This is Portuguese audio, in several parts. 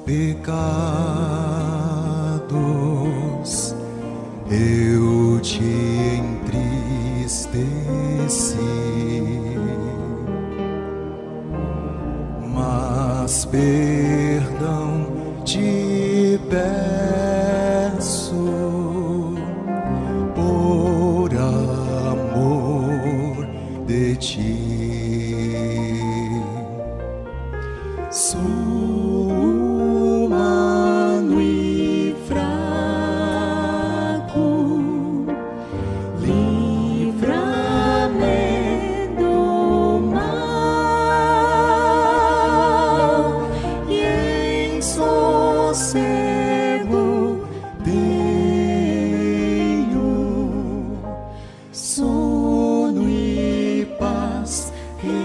pecados eu te entristeci, mas perdão te peço por amor de ti. Sou humano e fraco, livra-me do mal e em sossego tenho sono e paz real.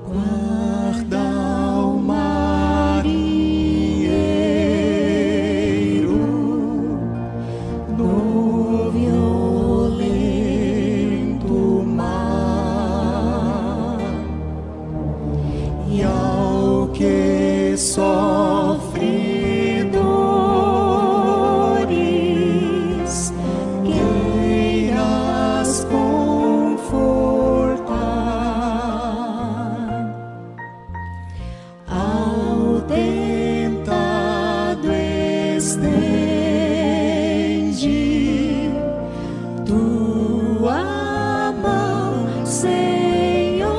Guarda o marinheiro no violento mar, e ao que sofre dores queiras confortar, ao tentado estende tua mão, Senhor,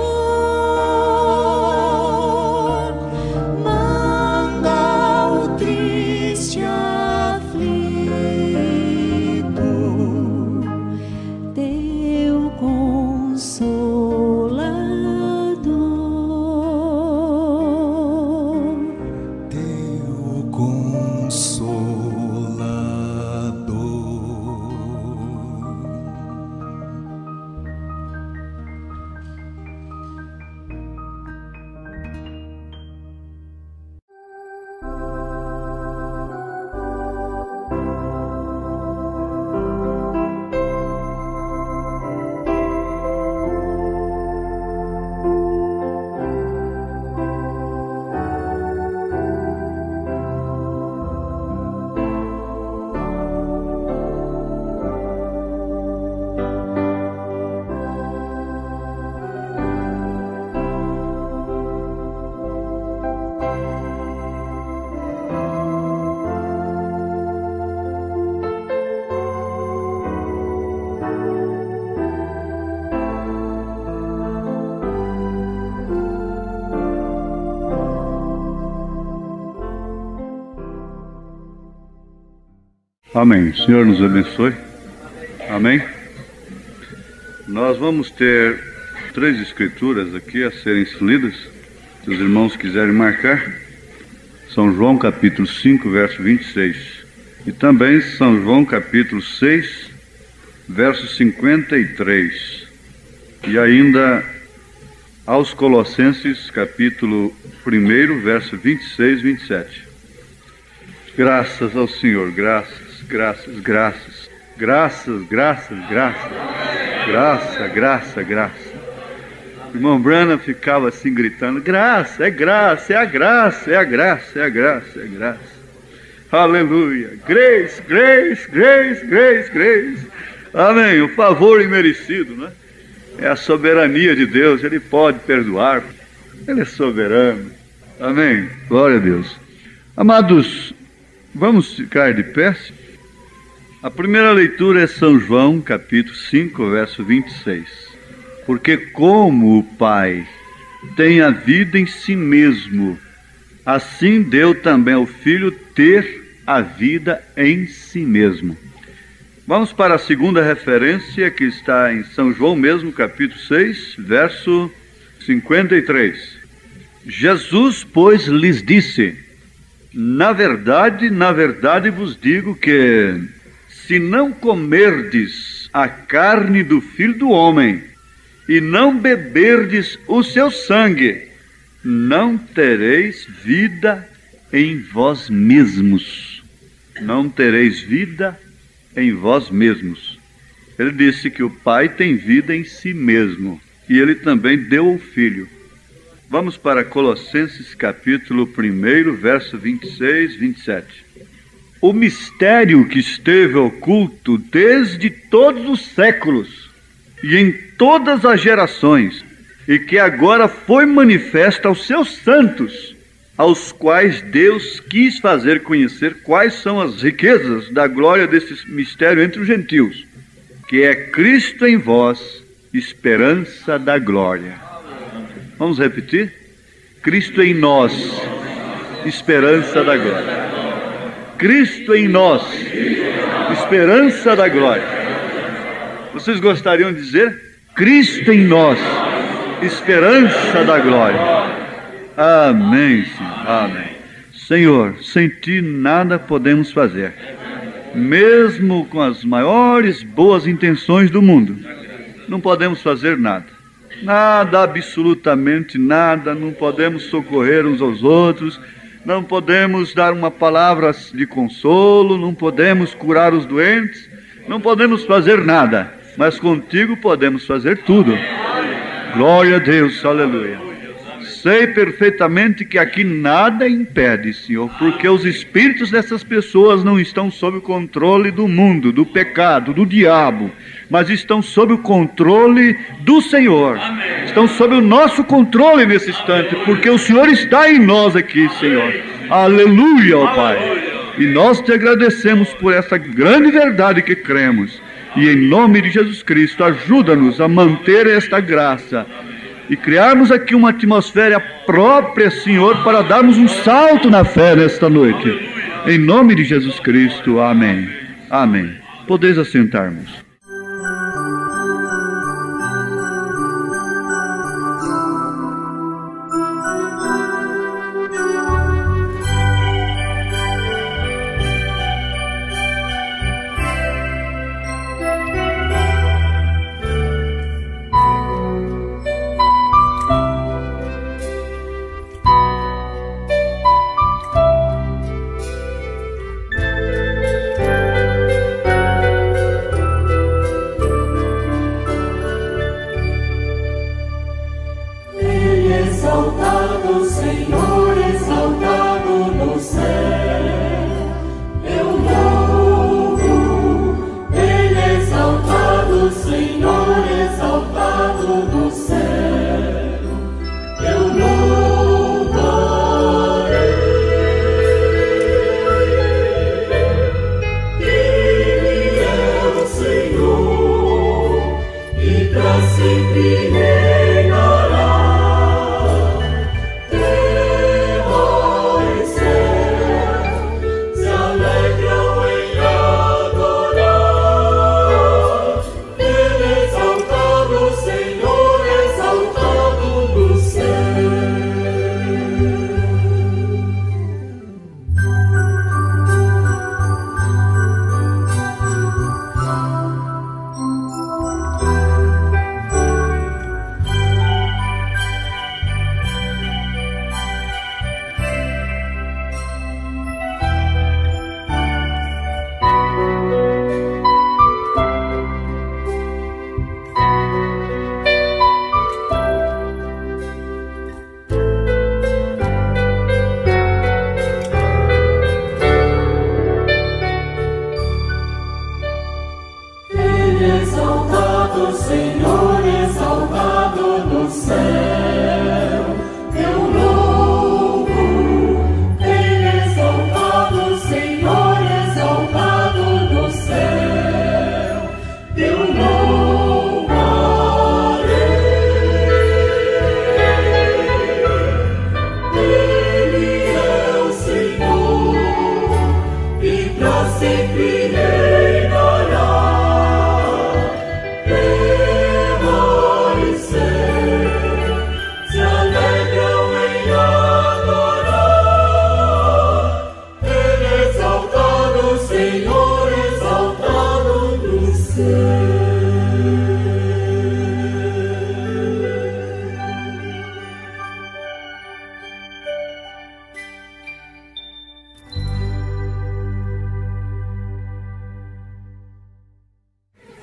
manda o triste aflito teu consolador, teu consolador. Amém. O Senhor nos abençoe. Amém. Nós vamos ter 3 escrituras aqui a serem lidas. Se os irmãos quiserem marcar, São João capítulo 5, verso 26. E também São João capítulo 6, verso 53. E ainda aos Colossenses capítulo 1, verso 26 e 27. Graças ao Senhor, graças, graças, graças, graças, graças, graças, graça, graça, graça. O irmão Branham ficava assim gritando: graça, é graça, é a graça, é a graça, é a graça, é a graça. Aleluia, grace, grace, grace, grace, grace. Amém, o favor imerecido, né? É a soberania de Deus, Ele pode perdoar, Ele é soberano. Amém, glória a Deus. Amados, vamos ficar de pé. A primeira leitura é São João, capítulo 5, verso 26. Porque como o Pai tem a vida em si mesmo, assim deu também ao Filho ter a vida em si mesmo. Vamos para a segunda referência, que está em São João mesmo, capítulo 6, verso 53. Jesus, pois, lhes disse: na verdade vos digo que, se não comerdes a carne do Filho do Homem e não beberdes o seu sangue, não tereis vida em vós mesmos. Não tereis vida em vós mesmos. Ele disse que o Pai tem vida em si mesmo, e ele também deu ao Filho. Vamos para Colossenses capítulo 1, verso 26, 27. O mistério que esteve oculto desde todos os séculos e em todas as gerações, e que agora foi manifesto aos seus santos, aos quais Deus quis fazer conhecer quais são as riquezas da glória desse mistério entre os gentios, que é Cristo em vós, esperança da glória. Vamos repetir? Cristo em nós, esperança da glória. Cristo em nós, esperança da glória. Vocês gostariam de dizer? Cristo em nós, esperança da glória. Amém, Senhor. Amém. Senhor, sem Ti nada podemos fazer. Mesmo com as maiores boas intenções do mundo, não podemos fazer nada. Nada, absolutamente nada. Não podemos socorrer uns aos outros. Não podemos dar uma palavra de consolo. Não podemos curar os doentes. Não podemos fazer nada. Mas contigo podemos fazer tudo. Glória a Deus, aleluia. Sei perfeitamente que aqui nada impede, Senhor, porque os espíritos dessas pessoas não estão sob o controle do mundo, do pecado, do diabo, mas estão sob o controle do Senhor. Estão sob o nosso controle nesse instante, porque o Senhor está em nós aqui, Senhor. Aleluia, ó Pai. E nós te agradecemos por essa grande verdade que cremos. E em nome de Jesus Cristo, ajuda-nos a manter esta graça e criarmos aqui uma atmosfera própria, Senhor, para darmos um salto na fé nesta noite. Em nome de Jesus Cristo, amém. Amém. Podeis assentarmos.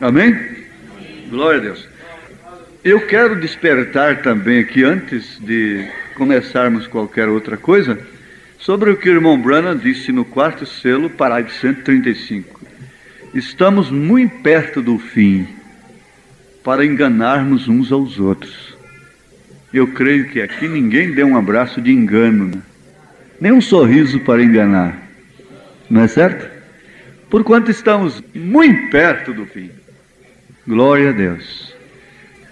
Amém? Glória a Deus. Eu quero despertar também aqui, antes de começarmos qualquer outra coisa, sobre o que o irmão Branham disse no quarto selo, parágrafo 135. Estamos muito perto do fim para enganarmos uns aos outros. Eu creio que aqui ninguém deu um abraço de engano, né? Nem um sorriso para enganar. Não é certo? Porquanto estamos muito perto do fim. Glória a Deus.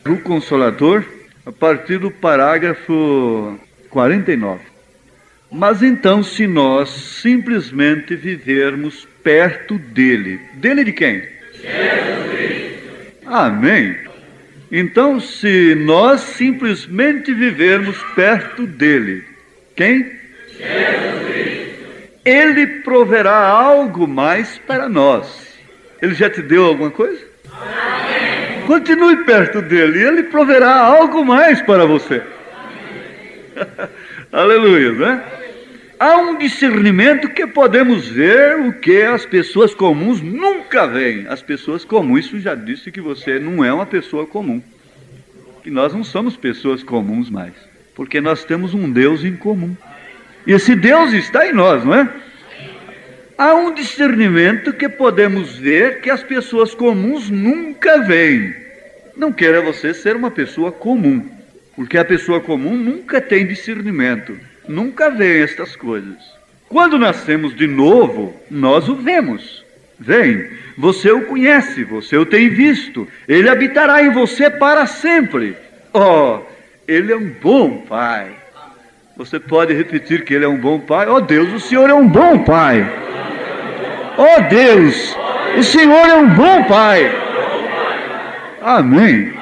O Consolador, a partir do parágrafo 49. Mas então, se nós simplesmente vivermos perto dele. Dele de quem? Jesus Cristo. Amém. Então, se nós simplesmente vivermos perto dele. Quem? Jesus Cristo. Ele proverá algo mais para nós. Ele já te deu alguma coisa? Amém. Continue perto dele e ele proverá algo mais para você. Aleluia, né? Há um discernimento que podemos ver o que as pessoas comuns nunca veem. As pessoas comuns, isso já disse que você não é uma pessoa comum. Que nós não somos pessoas comuns mais. Porque nós temos um Deus em comum. E esse Deus está em nós, não é? Há um discernimento que podemos ver que as pessoas comuns nunca veem. Não queira você ser uma pessoa comum, porque a pessoa comum nunca tem discernimento, nunca vê estas coisas. Quando nascemos de novo, nós o vemos. Vem, você o conhece, você o tem visto, ele habitará em você para sempre. Oh, ele é um bom Pai. Você pode repetir que ele é um bom Pai? Oh Deus, o Senhor é um bom Pai. Oh Deus, o Senhor é um bom Pai. Amém.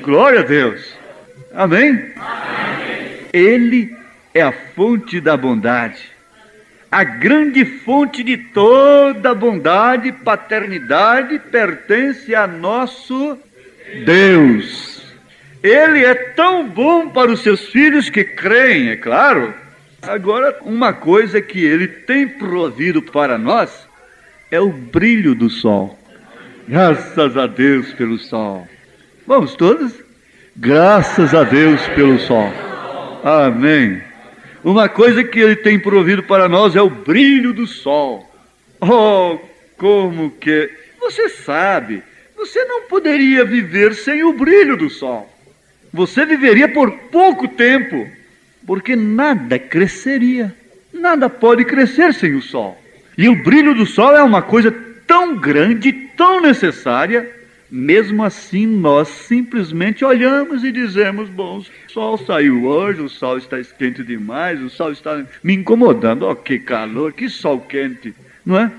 Glória a Deus. Amém. Ele é a fonte da bondade, a grande fonte de toda bondade e paternidade pertence a nosso Deus. Ele é tão bom para os seus filhos que creem, é claro. Agora, uma coisa que ele tem provido para nós é o brilho do sol. Graças a Deus pelo sol. Vamos todos? Graças a Deus pelo sol. Amém. Uma coisa que ele tem provido para nós é o brilho do sol. Oh, como que... Você sabe, você não poderia viver sem o brilho do sol. Você viveria por pouco tempo, porque nada cresceria. Nada pode crescer sem o sol. E o brilho do sol é uma coisa tão grande, tão necessária, mesmo assim nós simplesmente olhamos e dizemos, bom, o sol saiu hoje, o sol está quente demais, o sol está me incomodando, oh, que calor, que sol quente, não é?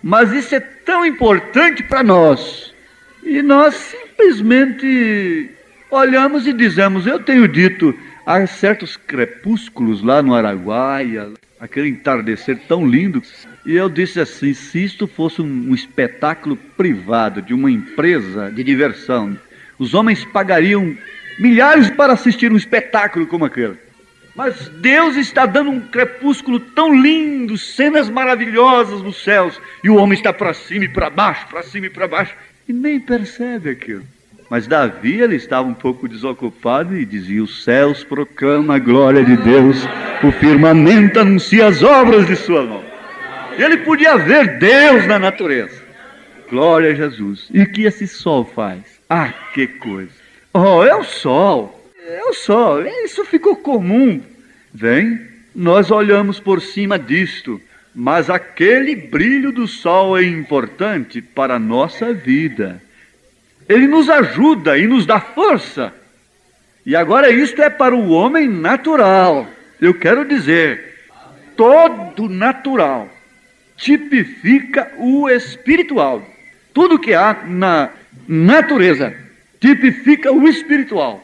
Mas isso é tão importante para nós, e nós simplesmente olhamos e dizemos, eu tenho dito, há certos crepúsculos lá no Araguaia, aquele entardecer tão lindo, e eu disse assim, se isto fosse um espetáculo privado de uma empresa de diversão, os homens pagariam milhares para assistir um espetáculo como aquele. Mas Deus está dando um crepúsculo tão lindo, cenas maravilhosas nos céus, e o homem está para cima e para baixo, para cima e para baixo, e nem percebe aquilo. Mas Davi, ele estava um pouco desocupado e dizia, os céus proclamam a glória de Deus, o firmamento anuncia as obras de sua mão. E ele podia ver Deus na natureza. Glória a Jesus. E o que esse sol faz? Ah, que coisa. Oh, é o sol. É o sol. Isso ficou comum. Vem, nós olhamos por cima disto, mas aquele brilho do sol é importante para a nossa vida. Ele nos ajuda e nos dá força. E agora isto é para o homem natural. Eu quero dizer, todo natural tipifica o espiritual. Tudo que há na natureza tipifica o espiritual.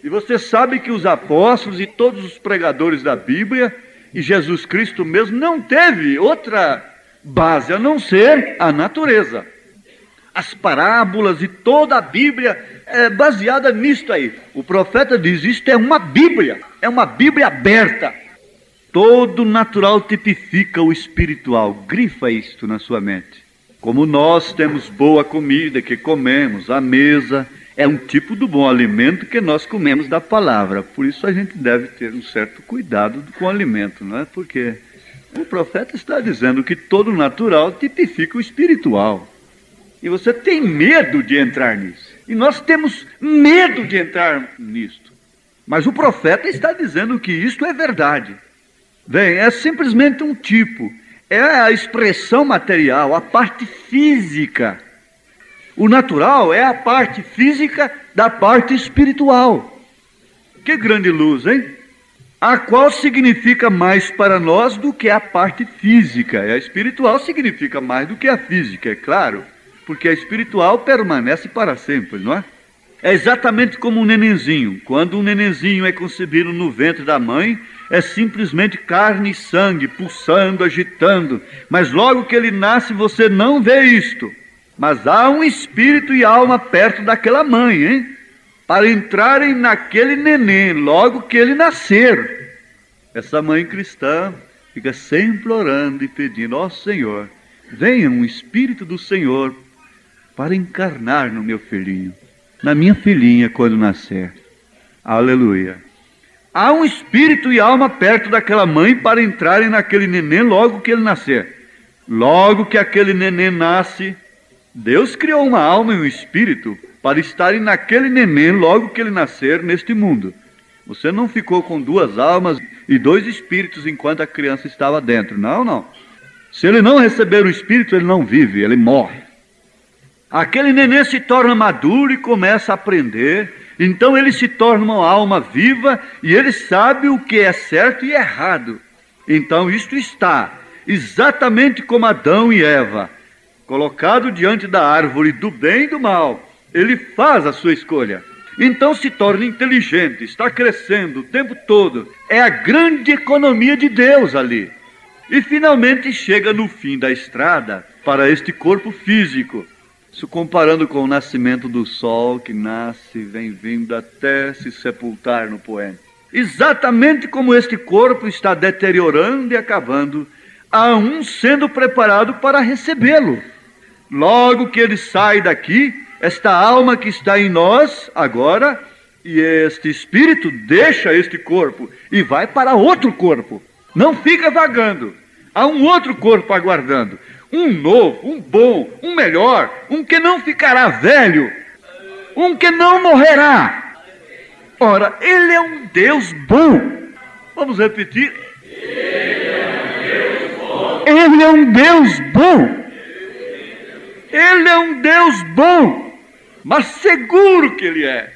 E você sabe que os apóstolos e todos os pregadores da Bíblia, e Jesus Cristo mesmo, não teve outra base a não ser a natureza. As parábolas e toda a Bíblia é baseada nisto aí. O profeta diz, isto é uma Bíblia aberta. Todo natural tipifica o espiritual. Grifa isto na sua mente. Como nós temos boa comida que comemos, a mesa é um tipo do bom alimento que nós comemos da palavra. Por isso a gente deve ter um certo cuidado com o alimento, não é? Porque o profeta está dizendo que todo natural tipifica o espiritual. E você tem medo de entrar nisso. E nós temos medo de entrar nisto. Mas o profeta está dizendo que isto é verdade. Bem, é simplesmente um tipo. É a expressão material, a parte física. O natural é a parte física da parte espiritual. Que grande luz, hein? A qual significa mais para nós do que a parte física. A espiritual significa mais do que a física, é claro. Porque a espiritual permanece para sempre, não é? É exatamente como um nenenzinho. Quando um nenenzinho é concebido no ventre da mãe, é simplesmente carne e sangue, pulsando, agitando. Mas logo que ele nasce, você não vê isto. Mas há um espírito e alma perto daquela mãe, hein? Para entrarem naquele neném, logo que ele nascer. Essa mãe cristã fica sempre orando e pedindo: ó Senhor, venha um espírito do Senhor para encarnar no meu filhinho, na minha filhinha quando nascer. Aleluia. Há um espírito e alma perto daquela mãe para entrarem naquele neném logo que ele nascer. Logo que aquele neném nasce, Deus criou uma alma e um espírito para estarem naquele neném logo que ele nascer neste mundo. Você não ficou com duas almas e dois espíritos enquanto a criança estava dentro. Não, não. Se ele não receber o espírito, ele não vive, ele morre. Aquele neném se torna maduro e começa a aprender. Então ele se torna uma alma viva e ele sabe o que é certo e errado. Então isto está exatamente como Adão e Eva, colocado diante da árvore do bem e do mal. Ele faz a sua escolha. Então se torna inteligente, está crescendo o tempo todo. É a grande economia de Deus ali. E finalmente chega no fim da estrada para este corpo físico. Isso comparando com o nascimento do sol, que nasce, vem vindo até se sepultar no poente. Exatamente como este corpo está deteriorando e acabando, há um sendo preparado para recebê-lo. Logo que ele sai daqui, esta alma que está em nós agora, e este espírito deixa este corpo e vai para outro corpo. Não fica vagando. Há um outro corpo aguardando. Um novo, um bom, um melhor, um que não ficará velho, um que não morrerá. Ora, Ele é um Deus bom. Vamos repetir. Ele é um Deus bom. Ele é um Deus bom, mas seguro que Ele é.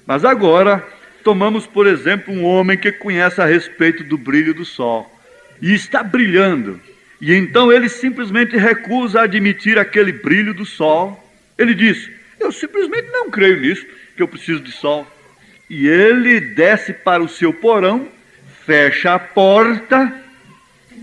Mas agora, tomamos por exemplo um homem que conhece a respeito do brilho do sol e está brilhando. E então ele simplesmente recusa admitir aquele brilho do sol. Ele diz: eu simplesmente não creio nisso, que eu preciso de sol. E ele desce para o seu porão, fecha a porta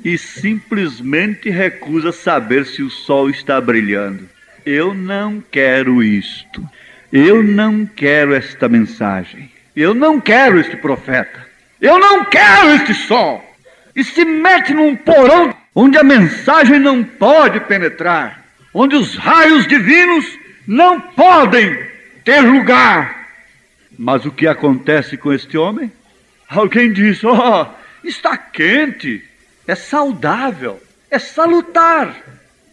e simplesmente recusa saber se o sol está brilhando. Eu não quero isto. Eu não quero esta mensagem. Eu não quero este profeta. Eu não quero este sol. E se mete num porão onde a mensagem não pode penetrar, onde os raios divinos não podem ter lugar. Mas o que acontece com este homem? Alguém diz: ó, está quente, é saudável, é salutar.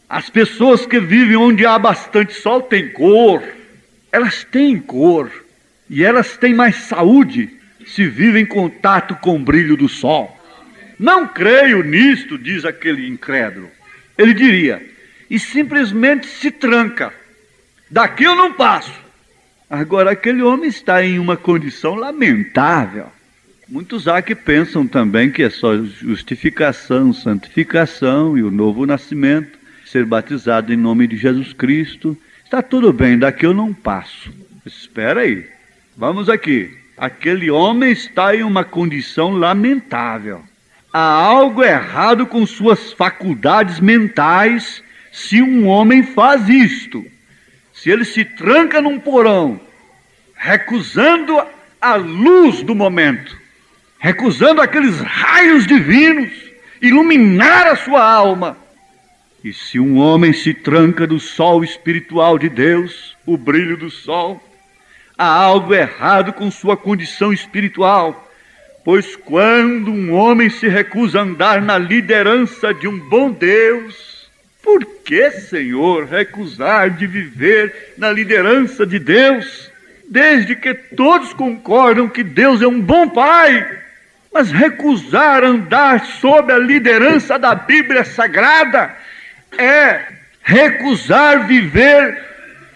As pessoas que vivem onde há bastante sol têm cor, elas têm cor, e elas têm mais saúde se vivem em contato com o brilho do sol. Não creio nisto, diz aquele incrédulo. Ele diria, e simplesmente se tranca. Daqui eu não passo. Agora, aquele homem está em uma condição lamentável. Muitos há que pensam também que é só justificação, santificação e o novo nascimento, ser batizado em nome de Jesus Cristo. Está tudo bem, daqui eu não passo. Espera aí, vamos aqui. Aquele homem está em uma condição lamentável. Há algo errado com suas faculdades mentais se um homem faz isto. Se ele se tranca num porão, recusando a luz do momento, recusando aqueles raios divinos, iluminar a sua alma, E se um homem se tranca do sol espiritual de Deus, o brilho do sol, há algo errado com sua condição espiritual, pois quando um homem se recusa a andar na liderança de um bom Deus, por que, Senhor, recusar de viver na liderança de Deus, desde que todos concordam que Deus é um bom Pai? Mas recusar andar sob a liderança da Bíblia Sagrada é recusar viver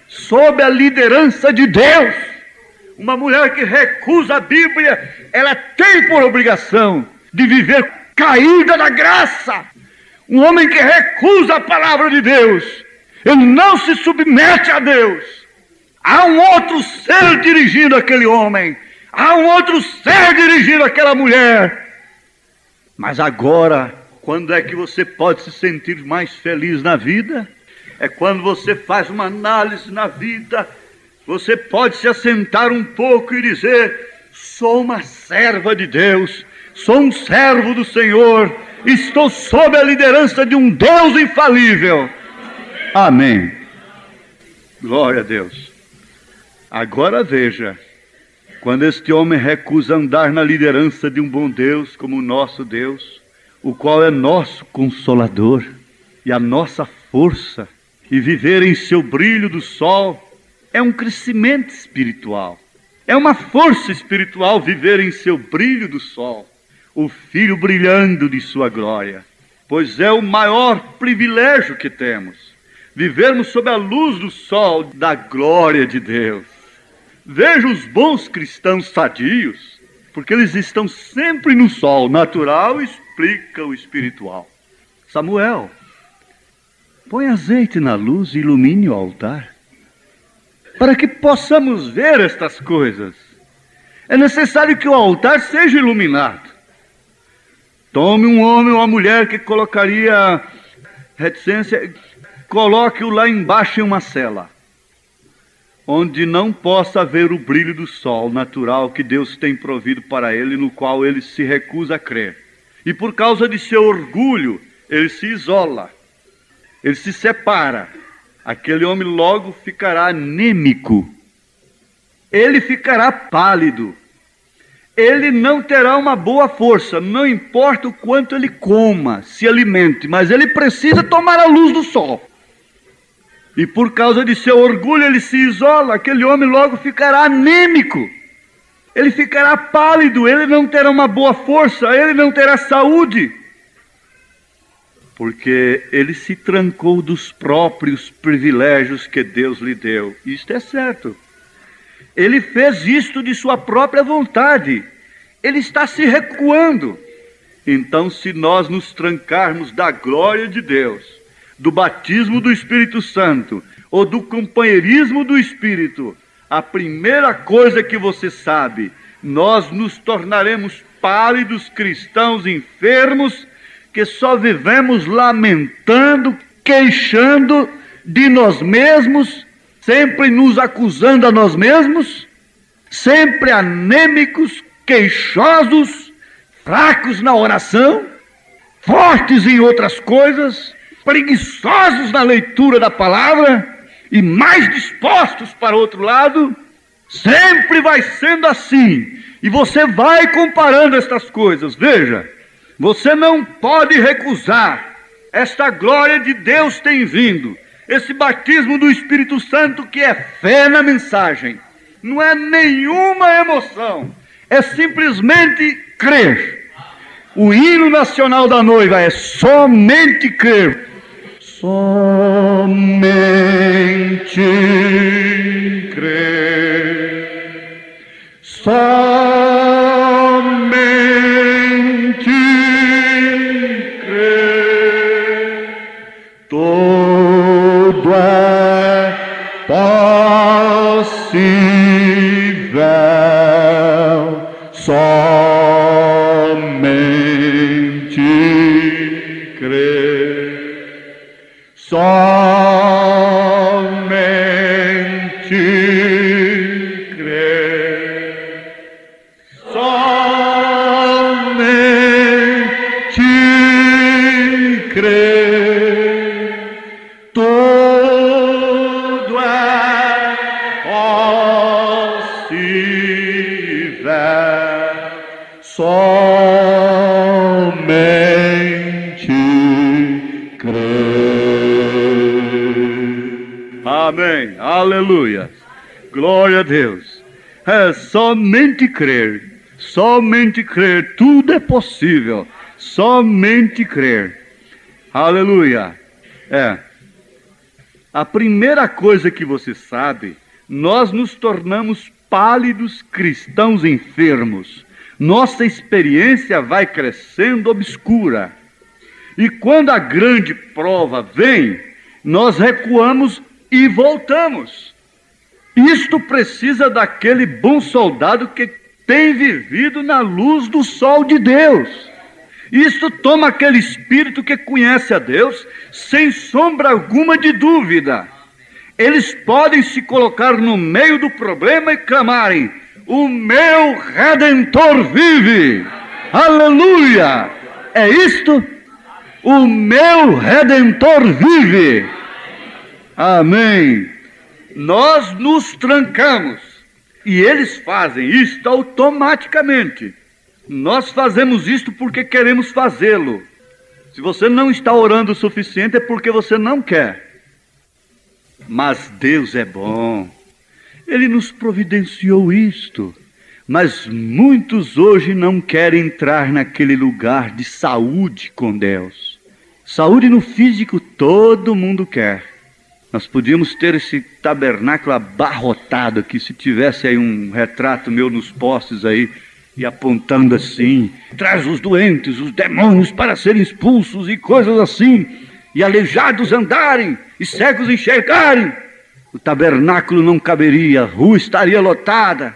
sob a liderança de Deus. Uma mulher que recusa a Bíblia, ela tem por obrigação de viver caída da graça. Um homem que recusa a palavra de Deus, ele não se submete a Deus. Há um outro ser dirigindo aquele homem, há um outro ser dirigindo aquela mulher. Mas agora, quando é que você pode se sentir mais feliz na vida? É quando você faz uma análise na vida. Você pode se assentar um pouco e dizer: sou uma serva de Deus, sou um servo do Senhor, estou sob a liderança de um Deus infalível. Amém. Glória a Deus. Agora veja, quando este homem recusa andar na liderança de um bom Deus como o nosso Deus, o qual é nosso Consolador e a nossa força, e viver em seu brilho do sol, é um crescimento espiritual, é uma força espiritual viver em seu brilho do sol, o Filho brilhando de sua glória, pois é o maior privilégio que temos, vivermos sob a luz do sol da glória de Deus. Veja os bons cristãos sadios, porque eles estão sempre no sol. Natural explica o espiritual. Samuel, põe azeite na luz e ilumine o altar, para que possamos ver estas coisas. É necessário que o altar seja iluminado. Tome um homem ou uma mulher que colocaria reticência, coloque-o lá embaixo em uma cela, onde não possa ver o brilho do sol natural que Deus tem provido para ele, no qual ele se recusa a crer. E por causa de seu orgulho, ele se isola, ele se separa. Aquele homem logo ficará anêmico, ele ficará pálido, ele não terá uma boa força, não importa o quanto ele coma, se alimente, mas ele precisa tomar a luz do sol. E por causa de seu orgulho ele se isola, aquele homem logo ficará anêmico, ele ficará pálido, ele não terá uma boa força, ele não terá saúde, porque ele se trancou dos próprios privilégios que Deus lhe deu. Isto é certo. Ele fez isto de sua própria vontade, ele está se recuando. Então, se nós nos trancarmos da glória de Deus, do batismo do Espírito Santo, ou do companheirismo do Espírito, a primeira coisa que você sabe, nós nos tornaremos pálidos cristãos enfermos, que só vivemos lamentando, queixando de nós mesmos, sempre nos acusando a nós mesmos, sempre anêmicos, queixosos, fracos na oração, fortes em outras coisas, preguiçosos na leitura da palavra e mais dispostos para o outro lado. Sempre vai sendo assim, e você vai comparando estas coisas. Veja, você não pode recusar. Esta glória de Deus tem vindo, esse batismo do Espírito Santo, que é fé na mensagem, não é nenhuma emoção, é simplesmente crer. O hino nacional da noiva é somente crer. Somente crer, somente crer, tudo é possível, somente crer. Somente crer, somente crer, somente crer. Amém, aleluia, glória a Deus. É somente crer, tudo é possível, somente crer. Aleluia. A primeira coisa que você sabe, nós nos tornamos pálidos cristãos enfermos. Nossa experiência vai crescendo obscura. E quando a grande prova vem, nós recuamos e voltamos. Isto precisa daquele bom soldado que tem vivido na luz do sol de Deus. Isto toma aquele espírito que conhece a Deus sem sombra alguma de dúvida. Eles podem se colocar no meio do problema e clamarem: o meu Redentor vive! Aleluia! É isto? O meu Redentor vive! Amém! Nós nos trancamos e eles fazem isto automaticamente. Nós fazemos isto porque queremos fazê-lo. Se você não está orando o suficiente é porque você não quer. Mas Deus é bom. Ele nos providenciou isto. Mas muitos hoje não querem entrar naquele lugar de saúde com Deus. Saúde no físico todo mundo quer. Nós podíamos ter esse tabernáculo abarrotado aqui, se tivesse aí um retrato meu nos postes aí, e apontando assim: traz os doentes, os demônios para serem expulsos e coisas assim, e aleijados andarem, e cegos enxergarem. O tabernáculo não caberia, a rua estaria lotada.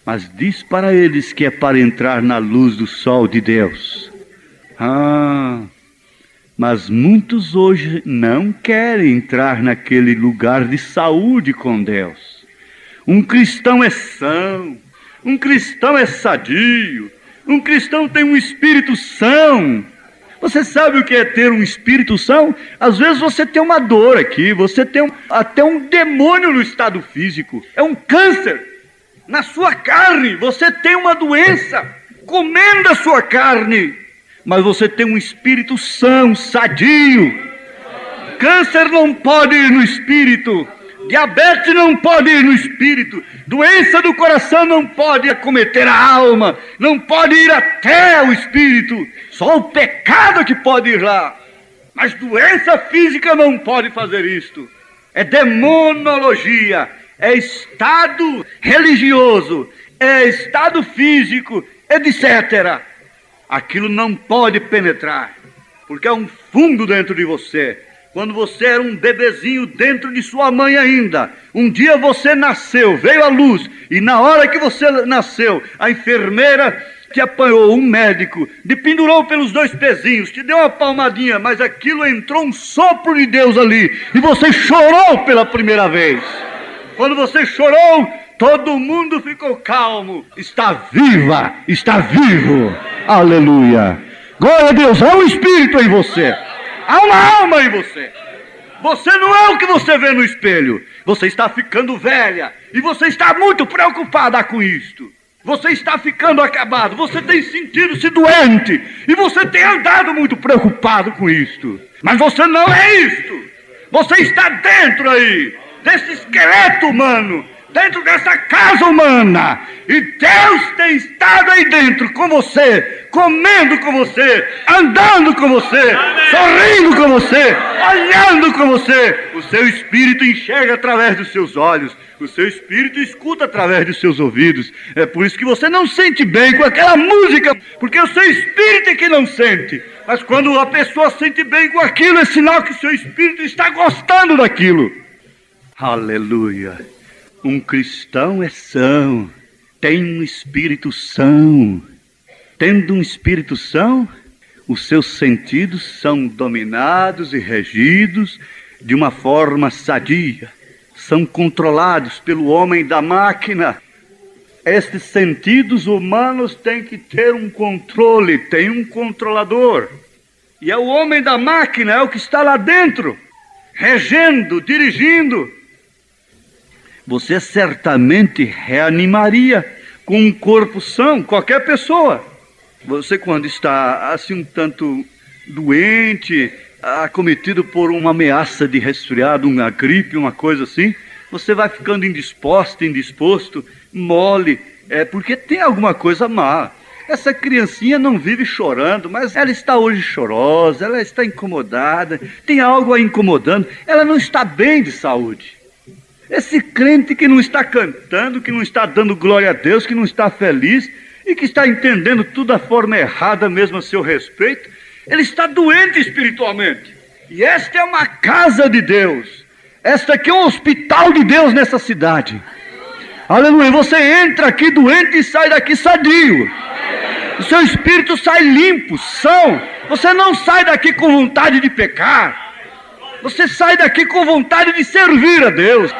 Mas diz para eles que é para entrar na luz do sol de Deus. Mas muitos hoje não querem entrar naquele lugar de saúde com Deus. Um cristão é são, um cristão é sadio, um cristão tem um espírito são. Você sabe o que é ter um espírito são? Às vezes você tem uma dor aqui, você tem até um demônio no estado físico, é um câncer na sua carne, você tem uma doença comendo a sua carne, mas você tem um espírito são, sadio. Câncer não pode ir no espírito, diabetes não pode ir no espírito, doença do coração não pode acometer a alma, não pode ir até o espírito, só o pecado que pode ir lá, mas doença física não pode fazer isto. É demonologia, é estado religioso, é estado físico, etc. Aquilo não pode penetrar, porque é um fungo dentro de você. Quando você era um bebezinho dentro de sua mãe ainda, um dia você nasceu, veio à luz, e na hora que você nasceu, a enfermeira te apanhou, um médico, te pendurou pelos 2 pezinhos, te deu uma palmadinha, mas aquilo entrou um sopro de Deus ali, e você chorou pela primeira vez. Quando você chorou, todo mundo ficou calmo. Está viva, está vivo. Aleluia. Glória a Deus, há um espírito em você. Há uma alma em você. Você não é o que você vê no espelho. Você está ficando velha. E você está muito preocupada com isto. Você está ficando acabado. Você tem sentido-se doente. E você tem andado muito preocupado com isto. Mas você não é isto. Você está dentro aí desse esqueleto humano, dentro dessa casa humana, e Deus tem estado aí dentro com você, comendo com você, andando com você, sorrindo com você, olhando com você. O seu espírito enxerga através dos seus olhos, o seu espírito escuta através dos seus ouvidos. É por isso que você não sente bem com aquela música, porque o seu espírito é que não sente. Mas quando a pessoa sente bem com aquilo, é sinal que o seu espírito está gostando daquilo. Aleluia. Um cristão é são, tem um espírito são. Tendo um espírito são, os seus sentidos são dominados e regidos de uma forma sadia. São controlados pelo homem da máquina. Estes sentidos humanos têm que ter um controle, tem um controlador. E é o homem da máquina, é o que está lá dentro, regendo, dirigindo. Você certamente reanimaria com um corpo são, qualquer pessoa. Você, quando está assim um tanto doente, acometido por uma ameaça de resfriado, uma gripe, uma coisa assim, você vai ficando indisposto, mole, porque tem alguma coisa má. Essa criancinha não vive chorando, mas ela está hoje chorosa, ela está incomodada, tem algo a incomodando, ela não está bem de saúde. Esse crente que não está cantando, que não está dando glória a Deus, que não está feliz e que está entendendo tudo da forma errada mesmo a seu respeito, ele está doente espiritualmente. E esta é uma casa de Deus. Esta aqui é um hospital de Deus nessa cidade. Aleluia. Você entra aqui doente e sai daqui sadio. O seu espírito sai limpo, são. Você não sai daqui com vontade de pecar. Você sai daqui com vontade de servir a Deus.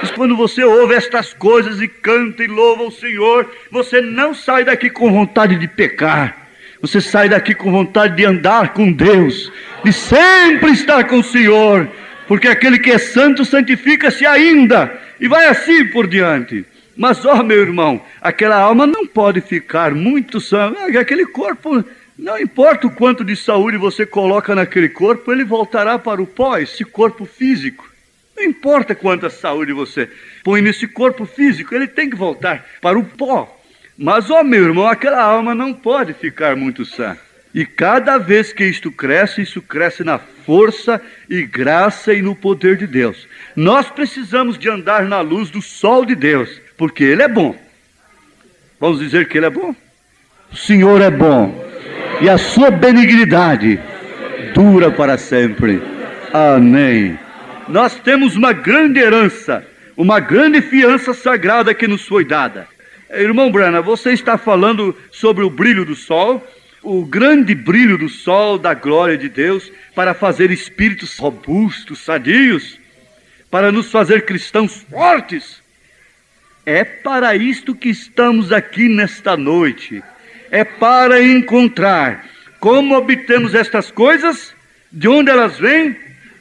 Mas quando você ouve estas coisas e canta e louva o Senhor, você não sai daqui com vontade de pecar. Você sai daqui com vontade de andar com Deus, de sempre estar com o Senhor, porque aquele que é santo santifica-se ainda, e vai assim por diante. Mas, meu irmão, aquela alma não pode ficar muito sã. Aquele corpo, não importa o quanto de saúde você coloca naquele corpo, ele voltará para o pó, esse corpo físico. Não importa quanta saúde você põe nesse corpo físico, ele tem que voltar para o pó. Mas, meu irmão, aquela alma não pode ficar muito sã. E cada vez que isso cresce na força e graça e no poder de Deus. Nós precisamos de andar na luz do sol de Deus, porque Ele é bom. Vamos dizer que Ele é bom? O Senhor é bom, e a sua benignidade dura para sempre. Amém. Nós temos uma grande herança, uma grande fiança sagrada que nos foi dada. Irmão Branham, você está falando sobre o brilho do sol, o grande brilho do sol da glória de Deus para fazer espíritos robustos, sadios, para nos fazer cristãos fortes. É para isto que estamos aqui nesta noite. É para encontrar como obtemos estas coisas, de onde elas vêm,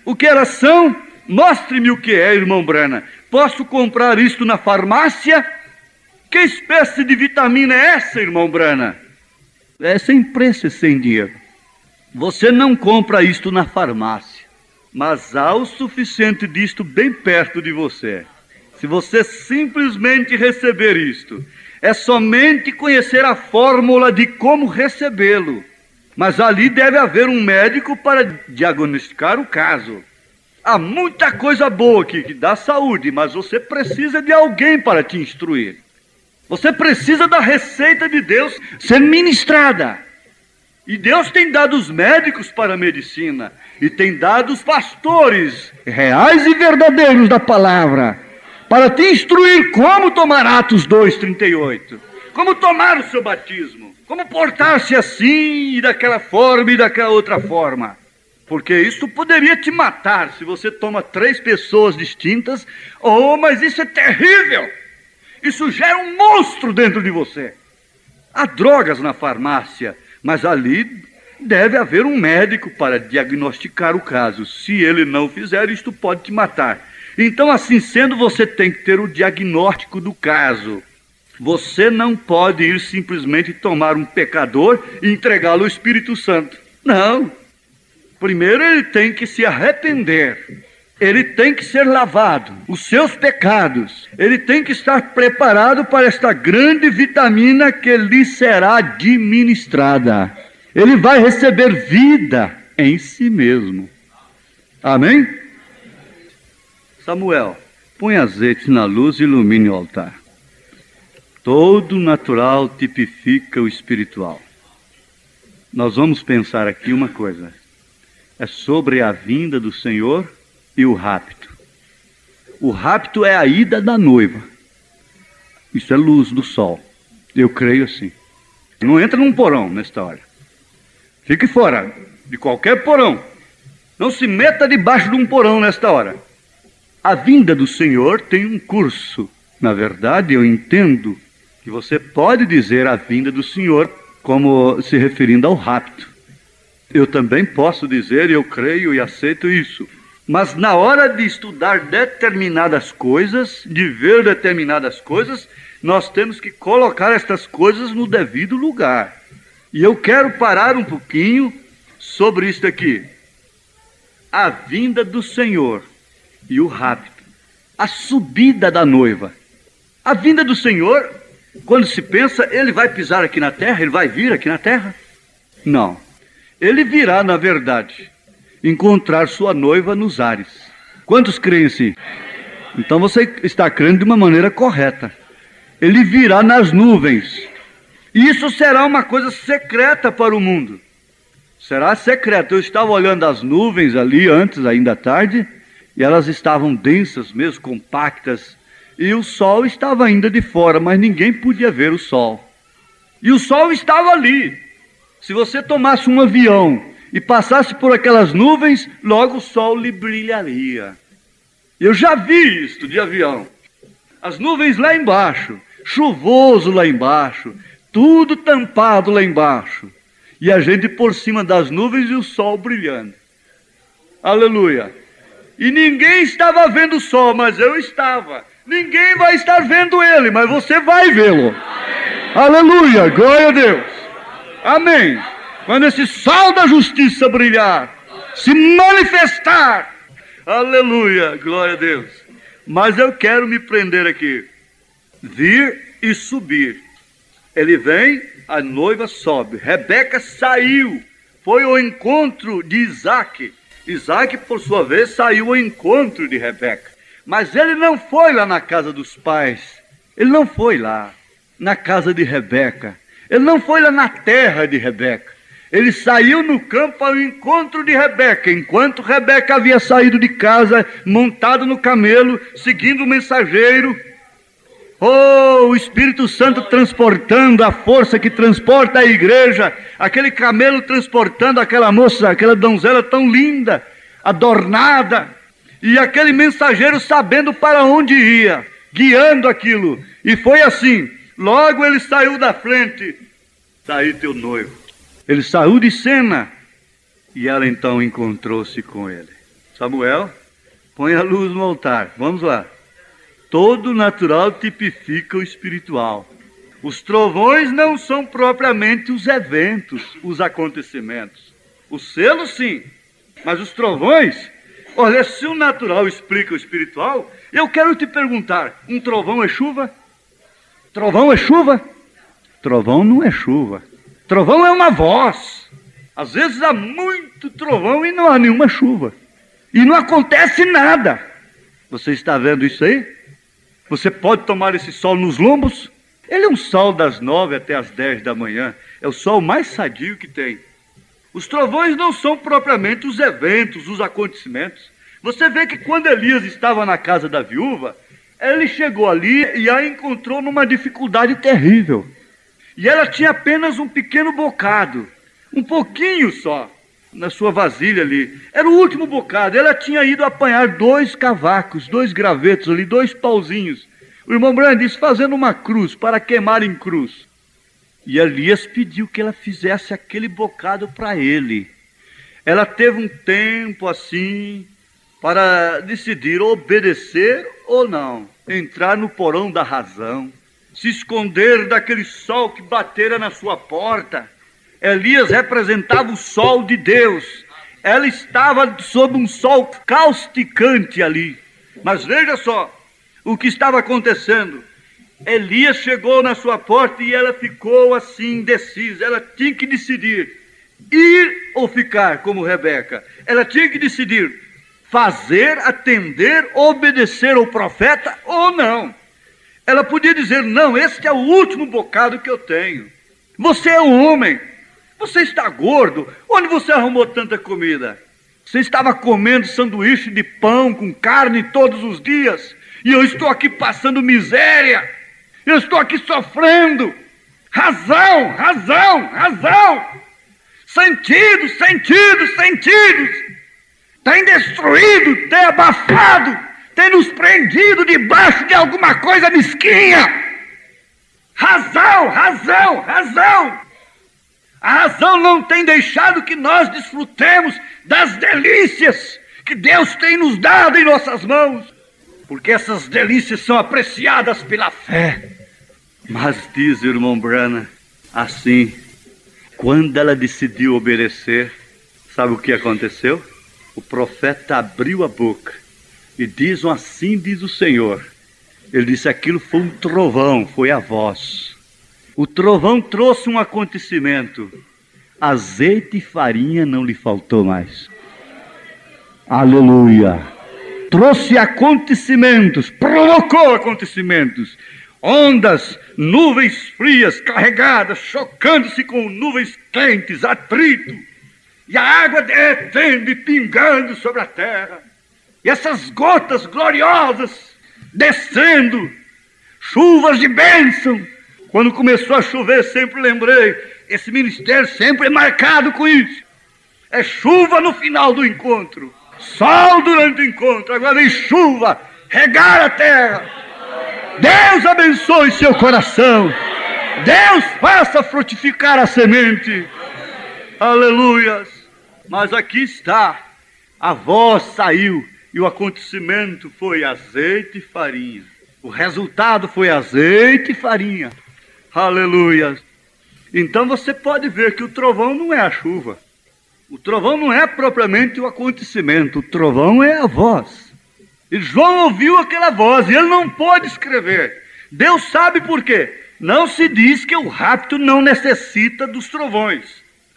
o que elas são. Mostre-me o que é, irmão Branham. Posso comprar isto na farmácia? Que espécie de vitamina é essa, irmão Branham? É sem preço e sem dinheiro. Você não compra isto na farmácia, mas há o suficiente disto bem perto de você. Se você simplesmente receber isto, é somente conhecer a fórmula de como recebê-lo. Mas ali deve haver um médico para diagnosticar o caso. Há muita coisa boa aqui que dá saúde, mas você precisa de alguém para te instruir. Você precisa da receita de Deus ser ministrada. E Deus tem dado os médicos para a medicina, e tem dado os pastores reais e verdadeiros da palavra, para te instruir como tomar Atos 2:38, como tomar o seu batismo, como portar-se assim, e daquela forma e daquela outra forma. Porque isso poderia te matar se você toma 3 pessoas distintas. Mas isso é terrível! Isso gera um monstro dentro de você. Há drogas na farmácia, mas ali deve haver um médico para diagnosticar o caso. Se ele não fizer, isto pode te matar. Então, assim sendo, você tem que ter o diagnóstico do caso. Você não pode ir simplesmente tomar um pecador e entregá-lo ao Espírito Santo. Não. Primeiro ele tem que se arrepender. Ele tem que ser lavado, os seus pecados. Ele tem que estar preparado para esta grande vitamina que lhe será administrada. Ele vai receber vida em si mesmo. Amém? Samuel, põe azeite na luz e ilumine o altar. Todo natural tipifica o espiritual. Nós vamos pensar aqui uma coisa. É sobre a vinda do Senhor e o rapto. O rapto é a ida da noiva. Isso é luz do sol. Eu creio assim. Não entra num porão nesta hora. Fique fora de qualquer porão. Não se meta debaixo de um porão nesta hora. A vinda do Senhor tem um curso. Na verdade, eu entendo que você pode dizer a vinda do Senhor como se referindo ao rapto. Eu também posso dizer, eu creio e aceito isso. Mas na hora de estudar determinadas coisas, de ver determinadas coisas, nós temos que colocar estas coisas no devido lugar. E eu quero parar um pouquinho sobre isso aqui. A vinda do Senhor e o rapto. A subida da noiva. A vinda do Senhor, quando se pensa, ele vai pisar aqui na terra? Ele vai vir aqui na terra? Não. Ele virá, na verdade, encontrar sua noiva nos ares. Quantos creem assim? Então você está crendo de uma maneira correta. Ele virá nas nuvens. E isso será uma coisa secreta para o mundo. Será secreto. Eu estava olhando as nuvens ali antes, ainda à tarde, e elas estavam densas mesmo, compactas, e o sol estava ainda de fora, mas ninguém podia ver o sol. E o sol estava ali. Se você tomasse um avião e passasse por aquelas nuvens, logo o sol lhe brilharia. Eu já vi isto de avião. As nuvens lá embaixo, chuvoso lá embaixo, tudo tampado lá embaixo. E a gente por cima das nuvens e o sol brilhando. Aleluia. E ninguém estava vendo o sol, mas eu estava. Ninguém vai estar vendo ele, mas você vai vê-lo. Aleluia, glória a Deus. Amém. Quando esse sol da justiça brilhar, se manifestar. Aleluia, glória a Deus. Mas eu quero me prender aqui. Vir e subir. Ele vem, a noiva sobe. Rebeca saiu, foi ao encontro de Isaac. Isaac, por sua vez, saiu ao encontro de Rebeca. Mas ele não foi lá na casa dos pais. Ele não foi lá na casa de Rebeca. Ele não foi lá na terra de Rebeca. Ele saiu no campo ao encontro de Rebeca, enquanto Rebeca havia saído de casa, montado no camelo, seguindo o mensageiro. Oh, o Espírito Santo transportando a força que transporta a igreja, aquele camelo transportando aquela moça, aquela donzela tão linda, adornada, e aquele mensageiro sabendo para onde ia, guiando aquilo. E foi assim, logo ele saiu da frente, está aí teu noivo. Ele saiu de cena, e ela então encontrou-se com ele. Samuel, põe a luz no altar, vamos lá. Todo natural tipifica o espiritual. Os trovões não são propriamente os eventos, os acontecimentos. Os selos, sim, mas os trovões, olha, se o natural explica o espiritual, eu quero te perguntar, um trovão é chuva? Trovão é chuva? Trovão não é chuva. Trovão é uma voz. Às vezes há muito trovão e não há nenhuma chuva. E não acontece nada. Você está vendo isso aí? Você pode tomar esse sol nos lombos? Ele é um sol das 9 até as 10 da manhã. É o sol mais sadio que tem. Os trovões não são propriamente os eventos, os acontecimentos. Você vê que quando Elias estava na casa da viúva, ele chegou ali e a encontrou numa dificuldade terrível. E ela tinha apenas um pequeno bocado, um pouquinho só, na sua vasilha ali. Era o último bocado. Ela tinha ido apanhar 2 cavacos, 2 gravetos ali, 2 pauzinhos. O irmão Branham disse, fazendo uma cruz, para queimar em cruz. E Elias pediu que ela fizesse aquele bocado para ele. Ela teve um tempo assim, para decidir obedecer ou não. Entrar no porão da razão. Se esconder daquele sol que batera na sua porta. Elias representava o sol de Deus. Ela estava sob um sol causticante ali. Mas veja só o que estava acontecendo. Elias chegou na sua porta e ela ficou assim indecisa. Ela tinha que decidir ir ou ficar como Rebeca. Ela tinha que decidir fazer, atender, obedecer ao profeta ou não. Ela podia dizer, não, este é o último bocado que eu tenho. Você é um homem. Você está gordo. Onde você arrumou tanta comida? Você estava comendo sanduíche de pão com carne todos os dias. E eu estou aqui passando miséria. Eu estou aqui sofrendo. Razão, razão, razão. Sentidos, sentidos, sentidos. Tem destruído, tem abafado, tem nos prendido debaixo de alguma coisa mesquinha. Razão, razão, razão. A razão não tem deixado que nós desfrutemos das delícias que Deus tem nos dado em nossas mãos, porque essas delícias são apreciadas pela fé. Mas diz o irmão Branham assim, Quando ela decidiu obedecer, sabe o que aconteceu? O profeta abriu a boca e diz: assim diz o Senhor. Ele disse: aquilo foi um trovão, foi a voz. O trovão trouxe um acontecimento. Azeite e farinha não lhe faltou mais. Aleluia! Trouxe acontecimentos, provocou acontecimentos. Ondas, nuvens frias, carregadas, chocando-se com nuvens quentes, atrito. E a água derretendo e pingando sobre a terra. E essas gotas gloriosas descendo, chuvas de bênção. Quando começou a chover, sempre lembrei, esse ministério sempre é marcado com isso. É chuva no final do encontro, sol durante o encontro, agora vem chuva, regar a terra. Deus abençoe seu coração. Deus faça frutificar a semente. Aleluias. Mas aqui está, a voz saiu e o acontecimento foi azeite e farinha. O resultado foi azeite e farinha. Aleluias. Então você pode ver que o trovão não é a chuva. O trovão não é propriamente o acontecimento. O trovão é a voz. E João ouviu aquela voz e ele não pôde escrever. Deus sabe por quê. Não se diz que o rapto não necessita dos trovões.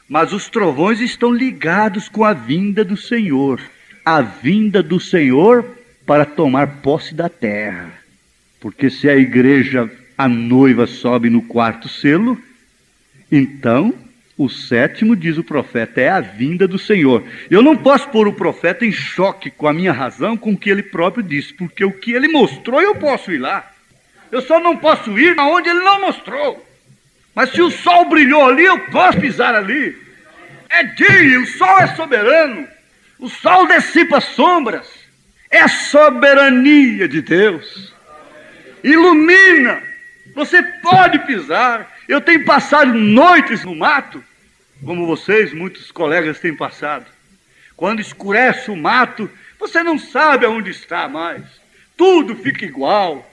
Mas os trovões estão ligados com a vinda do Senhor. A vinda do Senhor para tomar posse da terra. Porque se a igreja, a noiva, sobe no quarto selo, então o sétimo, diz o profeta, é a vinda do Senhor. Eu não posso pôr o profeta em choque com a minha razão, com o que ele próprio disse, porque o que ele mostrou eu posso ir lá. Eu só não posso ir aonde ele não mostrou. Mas se o sol brilhou ali, eu posso pisar ali. É dia, o sol é soberano. O sol dissipa sombras. É a soberania de Deus. Ilumina. Você pode pisar. Eu tenho passado noites no mato, como vocês, muitos colegas têm passado. Quando escurece o mato, você não sabe aonde está mais. Tudo fica igual.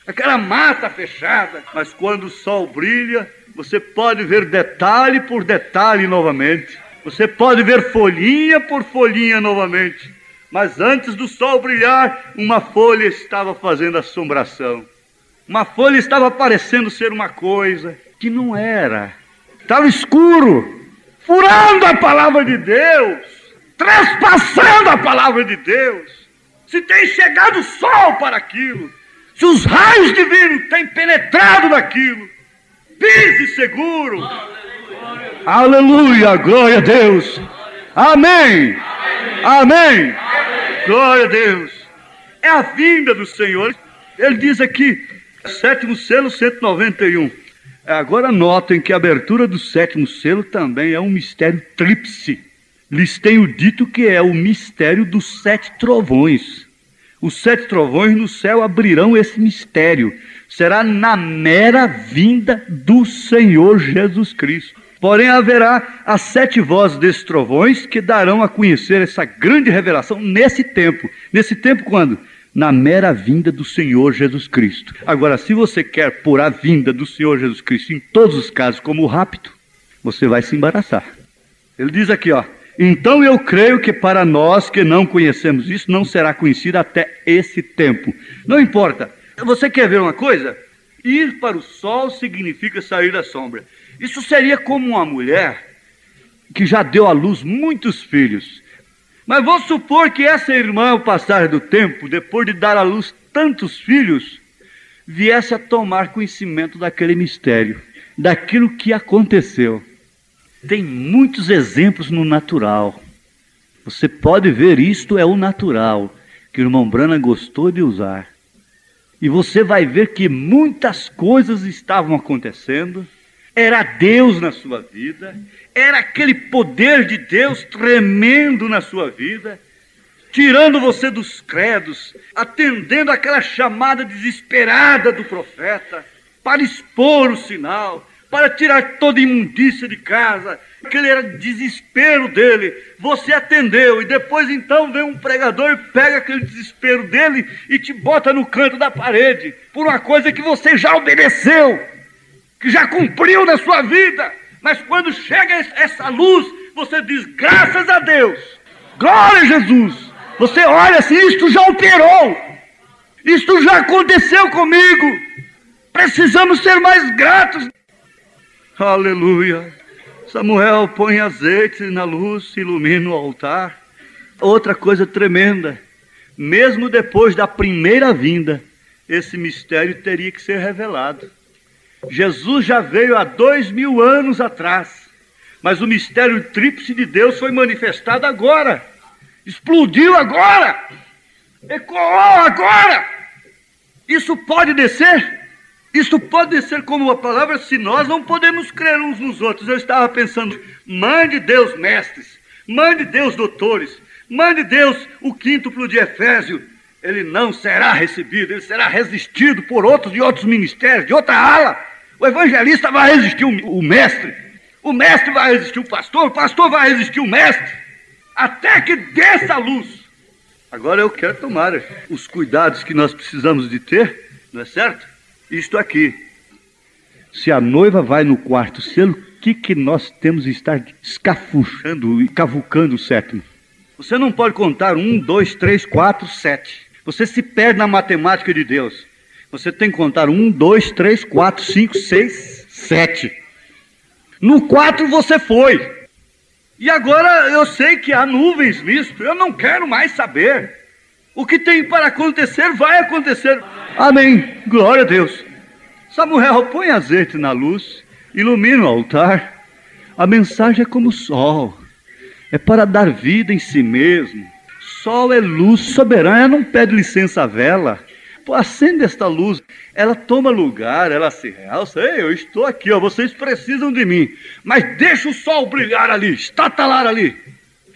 Aquela mata fechada. Mas quando o sol brilha, você pode ver detalhe por detalhe novamente. Você pode ver folhinha por folhinha novamente. Mas antes do sol brilhar, uma folha estava fazendo assombração. Uma folha estava parecendo ser uma coisa que não era. Estava escuro, furando a palavra de Deus, trespassando a palavra de Deus. Se tem chegado o sol para aquilo, se os raios divinos têm penetrado naquilo, pise seguro. Aleluia, glória a Deus. Amém. Amém. Glória a Deus. É a vinda do Senhor. Ele diz aqui, sétimo selo, 191. Agora notem que a abertura do sétimo selo também é um mistério tríplice. Lhes tenho dito que é o mistério dos 7 trovões. Os 7 trovões no céu abrirão esse mistério. Será na mera vinda do Senhor Jesus Cristo. Porém haverá as 7 vozes desses trovões que darão a conhecer essa grande revelação nesse tempo. Nesse tempo quando? Na mera vinda do Senhor Jesus Cristo. Agora, se você quer pôr a vinda do Senhor Jesus Cristo em todos os casos como rapto, você vai se embaraçar. Ele diz aqui, ó, então eu creio que para nós que não conhecemos isso, não será conhecido até esse tempo. Não importa. Você quer ver uma coisa? Ir para o sol significa sair da sombra. Isso seria como uma mulher que já deu à luz muitos filhos. Mas vamos supor que essa irmã, ao passar do tempo, depois de dar à luz tantos filhos, viesse a tomar conhecimento daquele mistério, daquilo que aconteceu. Tem muitos exemplos no natural. Você pode ver, isto é o natural, que o irmão Branham gostou de usar. E você vai ver que muitas coisas estavam acontecendo. Era Deus na sua vida, era aquele poder de Deus tremendo na sua vida, tirando você dos credos, atendendo aquela chamada desesperada do profeta, para expor o sinal, para tirar toda imundícia de casa. Aquele era o desespero dele, você atendeu, e depois então vem um pregador e pega aquele desespero dele e te bota no canto da parede, por uma coisa que você já obedeceu, que já cumpriu na sua vida, Mas quando chega essa luz, você diz, graças a Deus, glória a Jesus. Você olha assim, isto já operou, isto já aconteceu comigo. Precisamos ser mais gratos. Aleluia. Samuel põe azeite na luz, ilumina o altar. Outra coisa tremenda, mesmo depois da primeira vinda, esse mistério teria que ser revelado. Jesus já veio há 2000 anos atrás, mas o mistério tríplice de Deus foi manifestado agora, explodiu agora, ecoou agora. Isso pode descer? Isso pode descer como uma palavra se nós não podemos crer uns nos outros. Eu estava pensando, mande Deus mestres, mande Deus doutores, mande Deus o quíntuplo de Efésio. Ele não será recebido, ele será resistido por outros de outros ministérios, de outra ala. O evangelista vai resistir o mestre vai resistir o pastor vai resistir o mestre, até que desça a luz. Agora eu quero tomar os cuidados que nós precisamos de ter, não é certo? Isto aqui, se a noiva vai no quarto selo, o que nós temos de estar escafuchando e cavucando o sétimo? Você não pode contar 1, 2, 3, 4, 7. Você se perde na matemática de Deus. Você tem que contar 1, 2, 3, 4, 5, 6, 7. No 4 você foi. E agora eu sei que há nuvens nisto. Eu não quero mais saber. O que tem para acontecer, vai acontecer. Amém. Glória a Deus. Samuel, põe azeite na luz, ilumina o altar. A mensagem é como o sol. É para dar vida em si mesmo. Sol é luz soberana, ela não pede licença à vela. Pô, acende esta luz, ela toma lugar, ela se realça. Ei, eu estou aqui, ó, vocês precisam de mim. Mas deixa o sol brilhar ali, estatalar ali.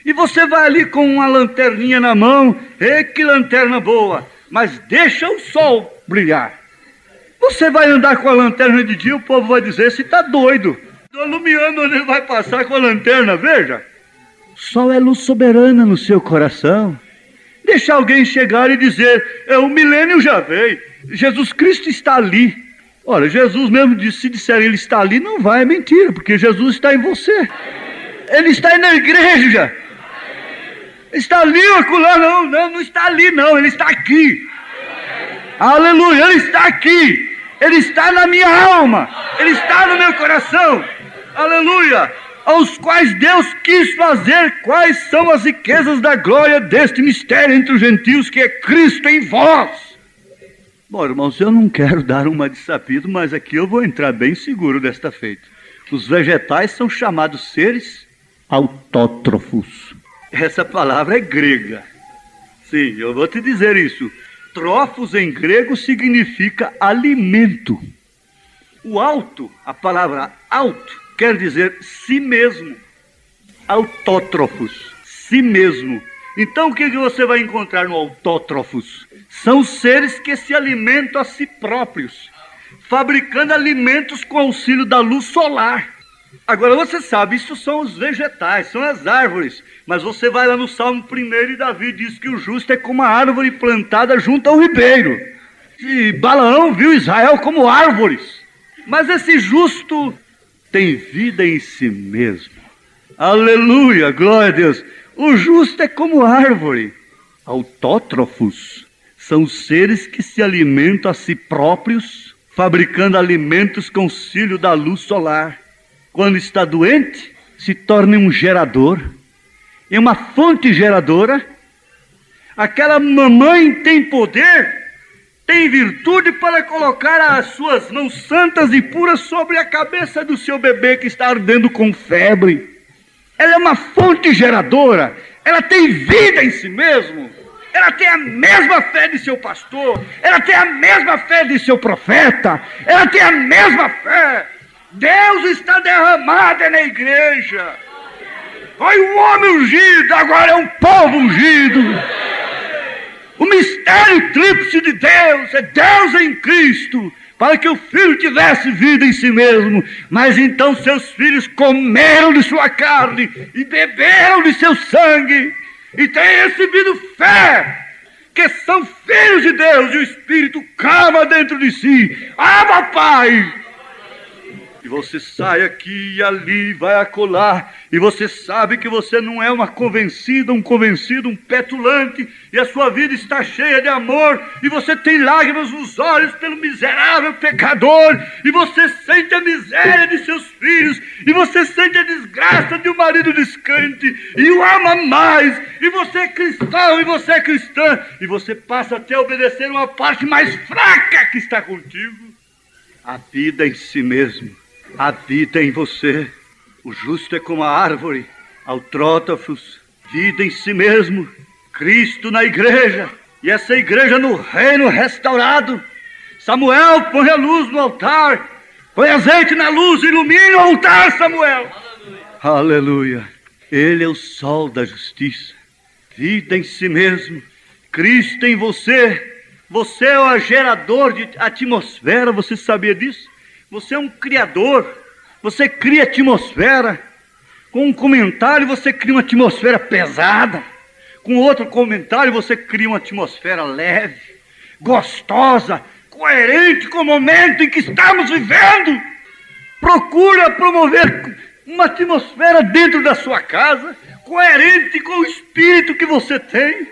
E você vai ali com uma lanterninha na mão. Ei, que lanterna boa. Mas deixa o sol brilhar. Você vai andar com a lanterna de dia, o povo vai dizer, você está doido. Estou iluminando onde ele vai passar com a lanterna, veja. Sol é luz soberana no seu coração. Deixa alguém chegar e dizer, o milênio já veio, Jesus Cristo está ali. Olha, Jesus mesmo disse, se disser ele está ali, não vai, é mentira, porque Jesus está em você. Ele está aí na igreja. Está ali, acolá, não está ali não, ele está aqui. Aleluia, ele está aqui. Ele está na minha alma, ele está no meu coração. Aleluia. Aos quais Deus quis fazer quais são as riquezas da glória deste mistério entre os gentios, que é Cristo em vós. Bom, irmãos, eu não quero dar uma de sabido, mas aqui eu vou entrar bem seguro desta feita. Os vegetais são chamados seres autótrofos. Essa palavra é grega. Sim, eu vou te dizer isso. Trófos em grego significa alimento. O auto, a palavra auto, quer dizer si mesmo. Autótrofos, si mesmo. Então o que você vai encontrar no autótrofos? São seres que se alimentam a si próprios, fabricando alimentos com auxílio da luz solar. Agora você sabe, isso são os vegetais, são as árvores. Mas você vai lá no Salmo 1 e Davi diz que o justo é como a árvore plantada junto ao ribeiro. E Balaão viu Israel como árvores. Mas esse justo tem vida em si mesmo. Aleluia, glória a Deus. O justo é como árvore. Autótrofos são seres que se alimentam a si próprios, fabricando alimentos com auxílio da luz solar. Quando está doente, se torna um gerador, é uma fonte geradora. Aquela mamãe tem poder, tem virtude para colocar as suas mãos santas e puras sobre a cabeça do seu bebê que está ardendo com febre. Ela é uma fonte geradora, ela tem vida em si mesmo, ela tem a mesma fé de seu pastor, ela tem a mesma fé de seu profeta, ela tem a mesma fé. Deus está derramado na igreja. Foi um homem ungido, agora é um povo ungido. O mistério tríplice de Deus é Deus em Cristo, para que o Filho tivesse vida em si mesmo. Mas então seus filhos comeram de sua carne e beberam de seu sangue, e têm recebido fé, que são filhos de Deus, e o Espírito clama dentro de si: Abba, Pai. E você sai aqui e ali, vai acolá, e você sabe que você não é uma convencida, um convencido, um petulante, e a sua vida está cheia de amor, e você tem lágrimas nos olhos pelo miserável pecador, e você sente a miséria de seus filhos, e você sente a desgraça de um marido descrente, e o ama mais, e você é cristão, e você é cristã, e você passa até a obedecer uma parte mais fraca que está contigo. A vida em si mesmo. A vida em você. O justo é como a árvore, autrótafos, vida em si mesmo, Cristo na igreja, e essa igreja no reino restaurado. Samuel, põe a luz no altar, põe azeite na luz, ilumina o altar, Samuel. Aleluia. Ele é o sol da justiça, vida em si mesmo, Cristo em você. Você é o gerador de atmosfera, você sabia disso? Você é um criador, você cria atmosfera. Com um comentário você cria uma atmosfera pesada. Com outro comentário você cria uma atmosfera leve, gostosa, coerente com o momento em que estamos vivendo. Procura promover uma atmosfera dentro da sua casa, coerente com o espírito que você tem.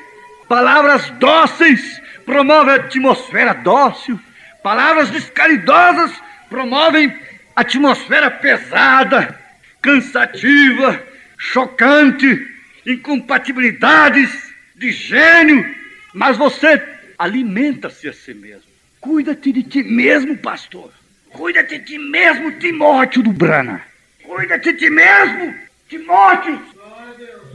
Palavras dóceis promovem a atmosfera dócil. Palavras descaridosas promovem atmosfera pesada, cansativa, chocante, incompatibilidades de gênio. Mas você alimenta-se a si mesmo. Cuida-te de ti mesmo, pastor. Cuida-te de ti mesmo, Timóteo do Brana. Cuida-te de ti mesmo, Timóteo.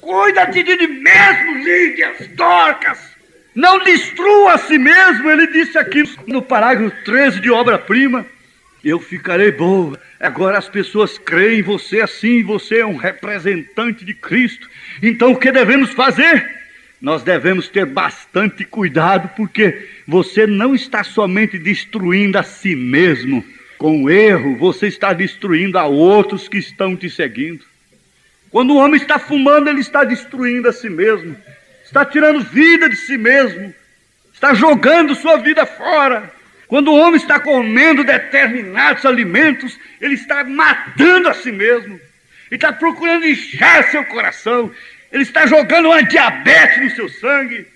Cuida-te de ti mesmo, Lídias, Dorcas. Não destrua a si mesmo. Ele disse aqui no parágrafo 13 de Obra-Prima: eu ficarei boa. Agora as pessoas creem em você assim, você é um representante de Cristo. Então o que devemos fazer? Nós devemos ter bastante cuidado, porque você não está somente destruindo a si mesmo. Com o erro, você está destruindo a outros que estão te seguindo. Quando o homem está fumando, ele está destruindo a si mesmo. Está tirando vida de si mesmo. Está jogando sua vida fora. Quando o homem está comendo determinados alimentos, ele está matando a si mesmo. Ele está procurando inchar seu coração. Ele está jogando uma diabetes no seu sangue.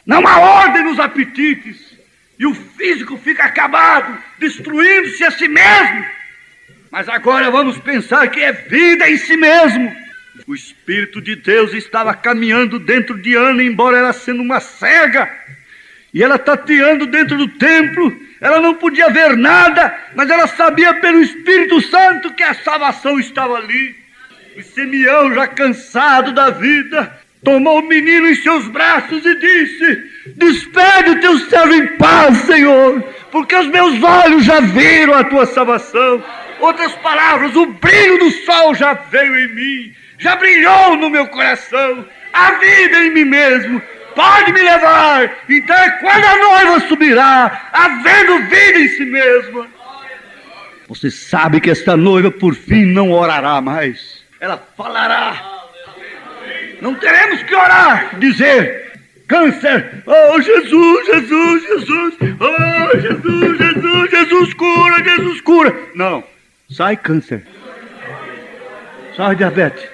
Não há ordem nos apetites. E o físico fica acabado, destruindo-se a si mesmo. Mas agora vamos pensar que é vida em si mesmo. O Espírito de Deus estava caminhando dentro de Ana, embora ela sendo uma cega. E ela tateando dentro do templo. Ela não podia ver nada, mas ela sabia pelo Espírito Santo que a salvação estava ali. E Simeão, já cansado da vida, tomou o menino em seus braços e disse: despede o teu servo em paz, Senhor, porque os meus olhos já viram a tua salvação. Outras palavras, o brilho do sol já veio em mim, já brilhou no meu coração, a vida em mim mesmo. Pode me levar. Então é quando a noiva subirá, havendo vida em si mesma. Você sabe que esta noiva por fim não orará mais. Ela falará. Não teremos que orar, dizer: câncer, oh Jesus, Jesus, Jesus, oh Jesus, Jesus, Jesus cura, Jesus cura. Não, sai câncer, sai diabetes.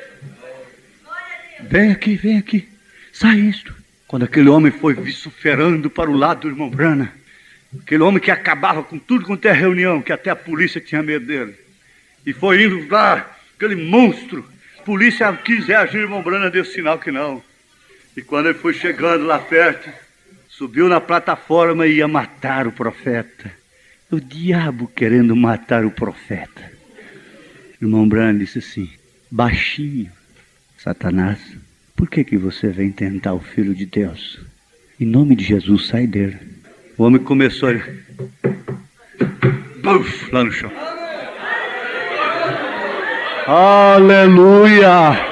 Vem aqui, sai isto. Quando aquele homem foi vociferando para o lado do irmão Brana, aquele homem que acabava com tudo quanto é reunião, que até a polícia tinha medo dele, e foi indo lá, aquele monstro, a polícia quis reagir, o irmão Brana deu sinal que não. E quando ele foi chegando lá perto, subiu na plataforma e ia matar o profeta. O diabo querendo matar o profeta. O irmão Brana disse assim, baixinho: Satanás, por que você vem tentar o Filho de Deus? Em nome de Jesus, sai dele. O homem começou a... Buf, lá no chão. Aleluia!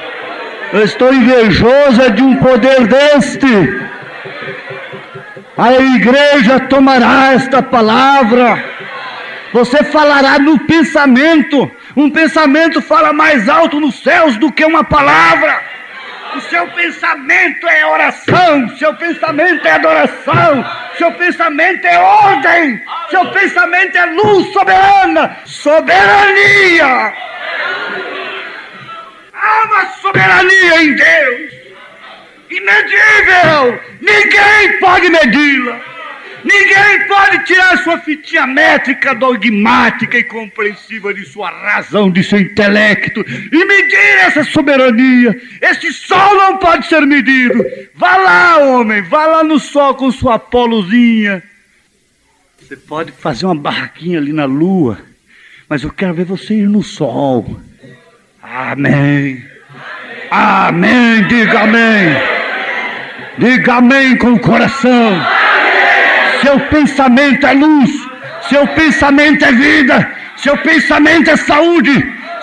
Eu estou invejosa de um poder deste. A igreja tomará esta palavra. Você falará no pensamento. Um pensamento fala mais alto nos céus do que uma palavra. O seu pensamento é oração, seu pensamento é adoração, seu pensamento é ordem, seu pensamento é luz soberana, soberania. Há uma soberania em Deus, imedível, ninguém pode medi-la. Ninguém pode tirar sua fitinha métrica, dogmática e compreensiva de sua razão, de seu intelecto e medir essa soberania. Esse sol não pode ser medido. Vá lá, homem, vá lá no sol com sua polozinha. Você pode fazer uma barraquinha ali na lua, mas eu quero ver você ir no sol. Amém. Amém, diga amém. Diga amém com o coração. Seu pensamento é luz, seu pensamento é vida, seu pensamento é saúde,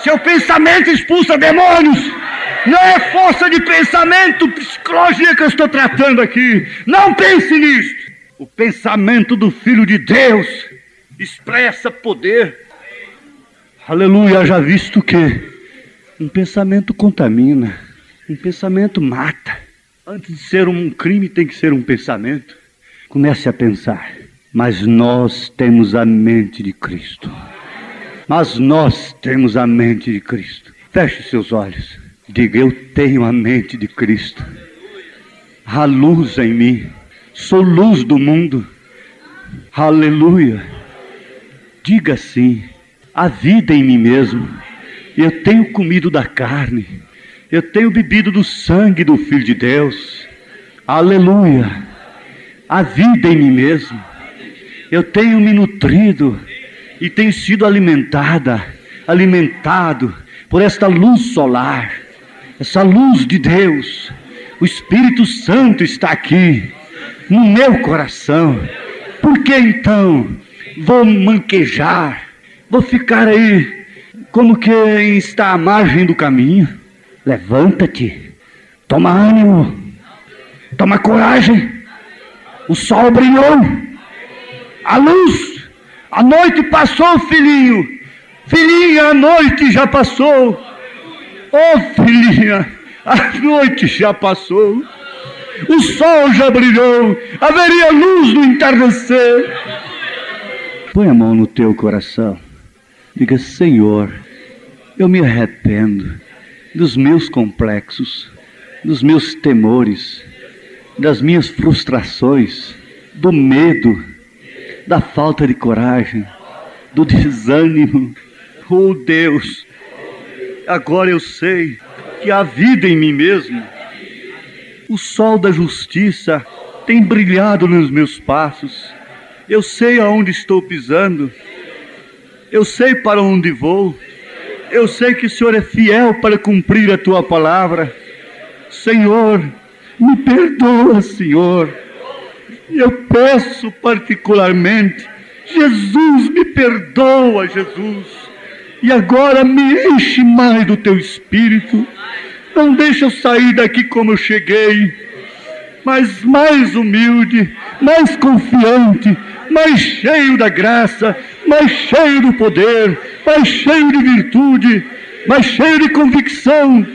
seu pensamento expulsa demônios. Não é força de pensamento, psicologia que eu estou tratando aqui. Não pense nisso. O pensamento do Filho de Deus expressa poder. Aleluia, já visto que um pensamento contamina, um pensamento mata. Antes de ser um crime tem que ser um pensamento. Comece a pensar, mas nós temos a mente de Cristo. Mas nós temos a mente de Cristo. Feche seus olhos. Diga, eu tenho a mente de Cristo. Há luz em mim. Sou luz do mundo. Aleluia. Diga assim, há vida em mim mesmo. Eu tenho comido da carne. Eu tenho bebido do sangue do Filho de Deus. Aleluia. A vida em mim mesmo. Eu tenho me nutrido e tenho sido alimentado por esta luz solar, essa luz de Deus. O Espírito Santo está aqui no meu coração. Por que então vou manquejar? Vou ficar aí como quem está à margem do caminho? Levanta-te, toma ânimo, toma coragem. O sol brilhou, a luz, a noite passou, filhinho. Filhinha, a noite já passou. Oh, filhinha, a noite já passou. O sol já brilhou, haveria luz no entardecer. Põe a mão no teu coração. Diga, Senhor, eu me arrependo dos meus complexos, dos meus temores, das minhas frustrações, do medo, da falta de coragem, do desânimo. Oh Deus, agora eu sei que há vida em mim mesmo. O sol da justiça tem brilhado nos meus passos. Eu sei aonde estou pisando. Eu sei para onde vou. Eu sei que o Senhor é fiel para cumprir a tua palavra. Senhor, me perdoa, Senhor. Eu peço particularmente, Jesus, me perdoa, Jesus. E agora me enche mais do teu Espírito. Não deixa eu sair daqui como eu cheguei, mas mais humilde, mais confiante, mais cheio da graça, mais cheio do poder, mais cheio de virtude, mais cheio de convicção.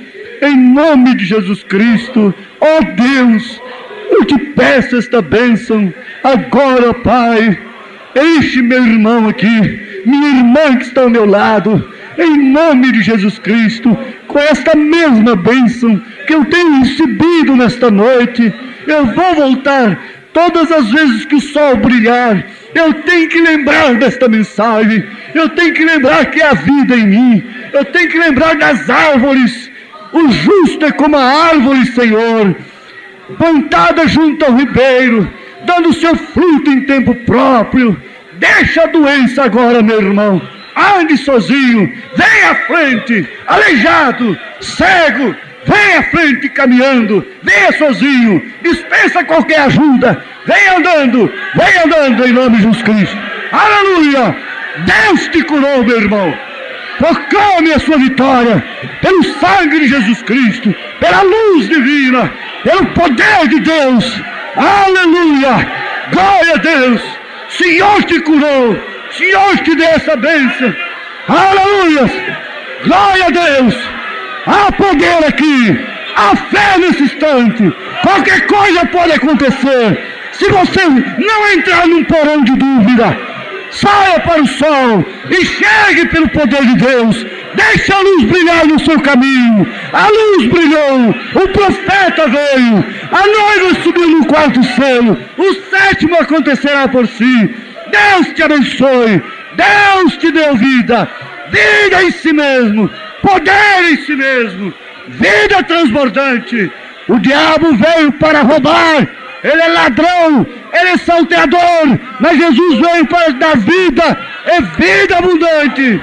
Em nome de Jesus Cristo, ó Deus, eu te peço esta bênção agora, Pai. Enche meu irmão aqui, minha irmã que está ao meu lado, em nome de Jesus Cristo, com esta mesma bênção que eu tenho recebido nesta noite. Eu vou voltar todas as vezes que o sol brilhar. Eu tenho que lembrar desta mensagem, eu tenho que lembrar que há vida em mim, eu tenho que lembrar das árvores. O justo é como a árvore, Senhor, plantada junto ao ribeiro, dando seu fruto em tempo próprio. Deixa a doença agora, meu irmão. Ande sozinho, vem à frente, aleijado, cego, vem à frente caminhando, venha sozinho, dispensa qualquer ajuda, vem andando em nome de Jesus Cristo. Aleluia! Deus te curou, meu irmão. Proclame a sua vitória pelo sangue de Jesus Cristo, pela luz divina, pelo poder de Deus. Aleluia! Glória a Deus! Senhor te curou, Senhor te deu essa bênção. Aleluia! Glória a Deus! Há poder aqui, A fé nesse instante. Qualquer coisa pode acontecer. Se você não entrar num porão de dúvida, saia para o sol, enxergue pelo poder de Deus, deixe a luz brilhar no seu caminho. A luz brilhou, o profeta veio, a noiva subiu no quarto selo, o sétimo acontecerá por si. Deus te abençoe, Deus te deu vida, vida em si mesmo, poder em si mesmo, vida transbordante. O diabo veio para roubar, ele é ladrão, ele é salteador, mas Jesus veio para dar vida, é vida abundante.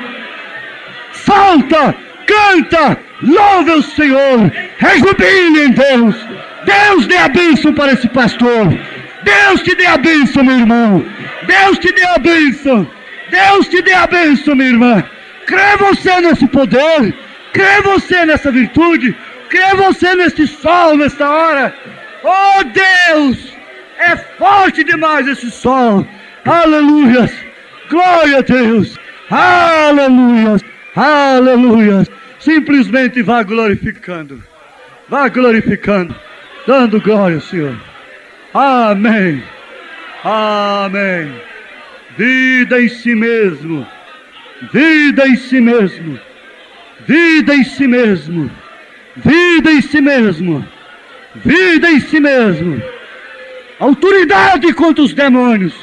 Salta, canta, louve o Senhor, rejubile em Deus. Deus dê a bênção para esse pastor. Deus te dê a bênção, meu irmão. Deus te dê a bênção. Deus te dê a bênção, minha irmã. Crê você nesse poder, crê você nessa virtude, crê você nesse sol, nesta hora. Oh Deus, é forte demais esse sol. Aleluias, glória a Deus. Aleluias, aleluias. Simplesmente vá glorificando, dando glória ao Senhor. Amém, amém. Vida em si mesmo, vida em si mesmo, vida em si mesmo, vida em si mesmo, vida em si mesmo. Autoridade contra os demônios.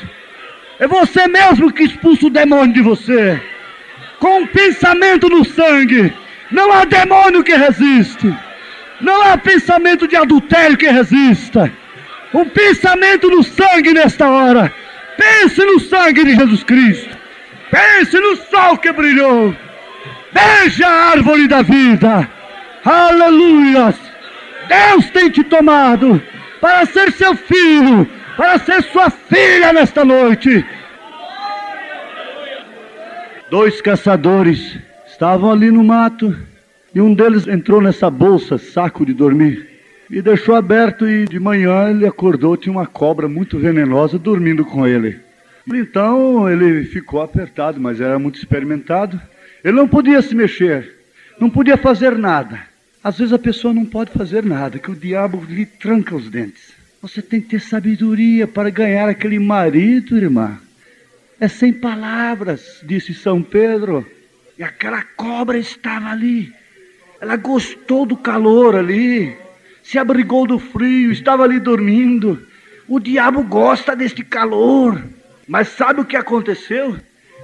É você mesmo que expulsa o demônio de você. Com um pensamento no sangue, não há demônio que resiste. Não há pensamento de adultério que resista. Um pensamento no sangue nesta hora. Pense no sangue de Jesus Cristo. Pense no sol que brilhou. Veja a árvore da vida. Aleluias. Deus tem te tomado para ser seu filho, para ser sua filha nesta noite. 2 caçadores estavam ali no mato e um deles entrou nessa bolsa, saco de dormir, e deixou aberto, e de manhã ele acordou, tinha uma cobra muito venenosa dormindo com ele. Então ele ficou apertado, mas era muito experimentado. Ele não podia se mexer, não podia fazer nada. Às vezes a pessoa não pode fazer nada, que o diabo lhe tranca os dentes. Você tem que ter sabedoria para ganhar aquele marido, irmã. É sem palavras, disse São Pedro. E aquela cobra estava ali. Ela gostou do calor ali, se abrigou do frio, estava ali dormindo. O diabo gosta deste calor. Mas sabe o que aconteceu?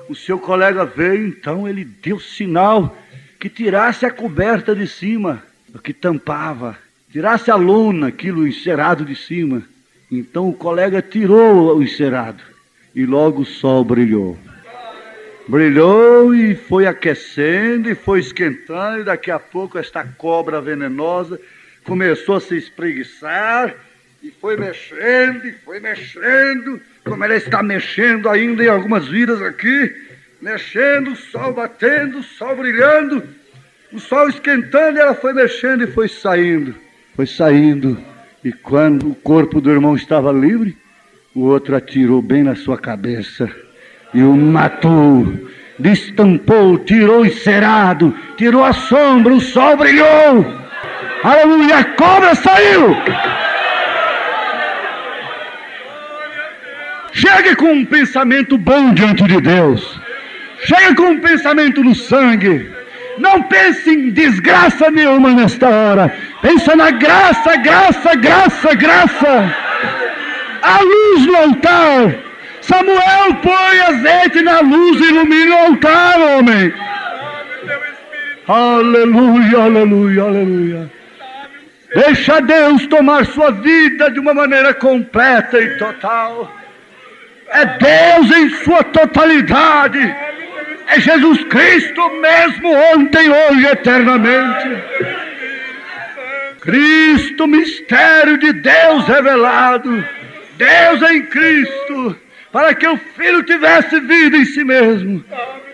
O seu colega veio, então ele deu sinal que tirasse a coberta de cima, o que tampava, tirasse a lona, aquilo encerado de cima. Então o colega tirou o encerado e logo o sol brilhou. Brilhou e foi aquecendo e foi esquentando, e daqui a pouco esta cobra venenosa começou a se espreguiçar e foi mexendo, como ela está mexendo ainda em algumas vidas aqui, mexendo, o sol batendo, o sol brilhando, o sol esquentando, e ela foi mexendo e foi saindo. E quando o corpo do irmão estava livre, o outro atirou bem na sua cabeça e o matou, destampou, tirou o encerado, tirou a sombra, o sol brilhou. Aleluia, a cobra saiu. Chegue com um pensamento bom diante de Deus. Chegue com um pensamento no sangue. Não pense em desgraça nenhuma nesta hora. Pensa na graça, graça, graça, graça. A luz no altar. Samuel põe azeite na luz e ilumina o altar, homem. Aleluia, aleluia, aleluia. Deixa Deus tomar sua vida de uma maneira completa e total. É Deus em sua totalidade. É Jesus Cristo mesmo, ontem, hoje, eternamente. Cristo, mistério de Deus revelado. Deus em Cristo, para que o Filho tivesse vida em si mesmo.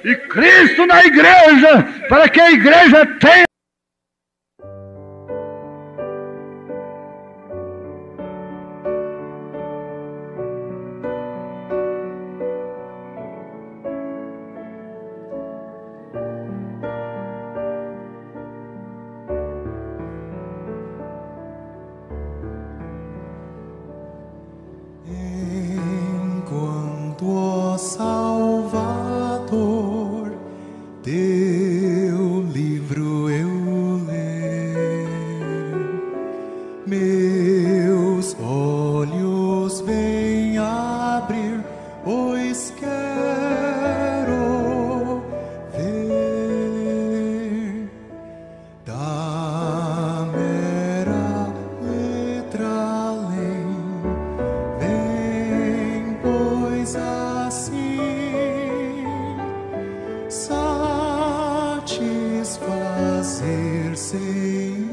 E Cristo na igreja, para que a igreja tenha. Salvador, teu livro eu leio, meus olhos vêm abrir, pois quero ver da mera letra além, vem, pois assim satisfazer, Senhor.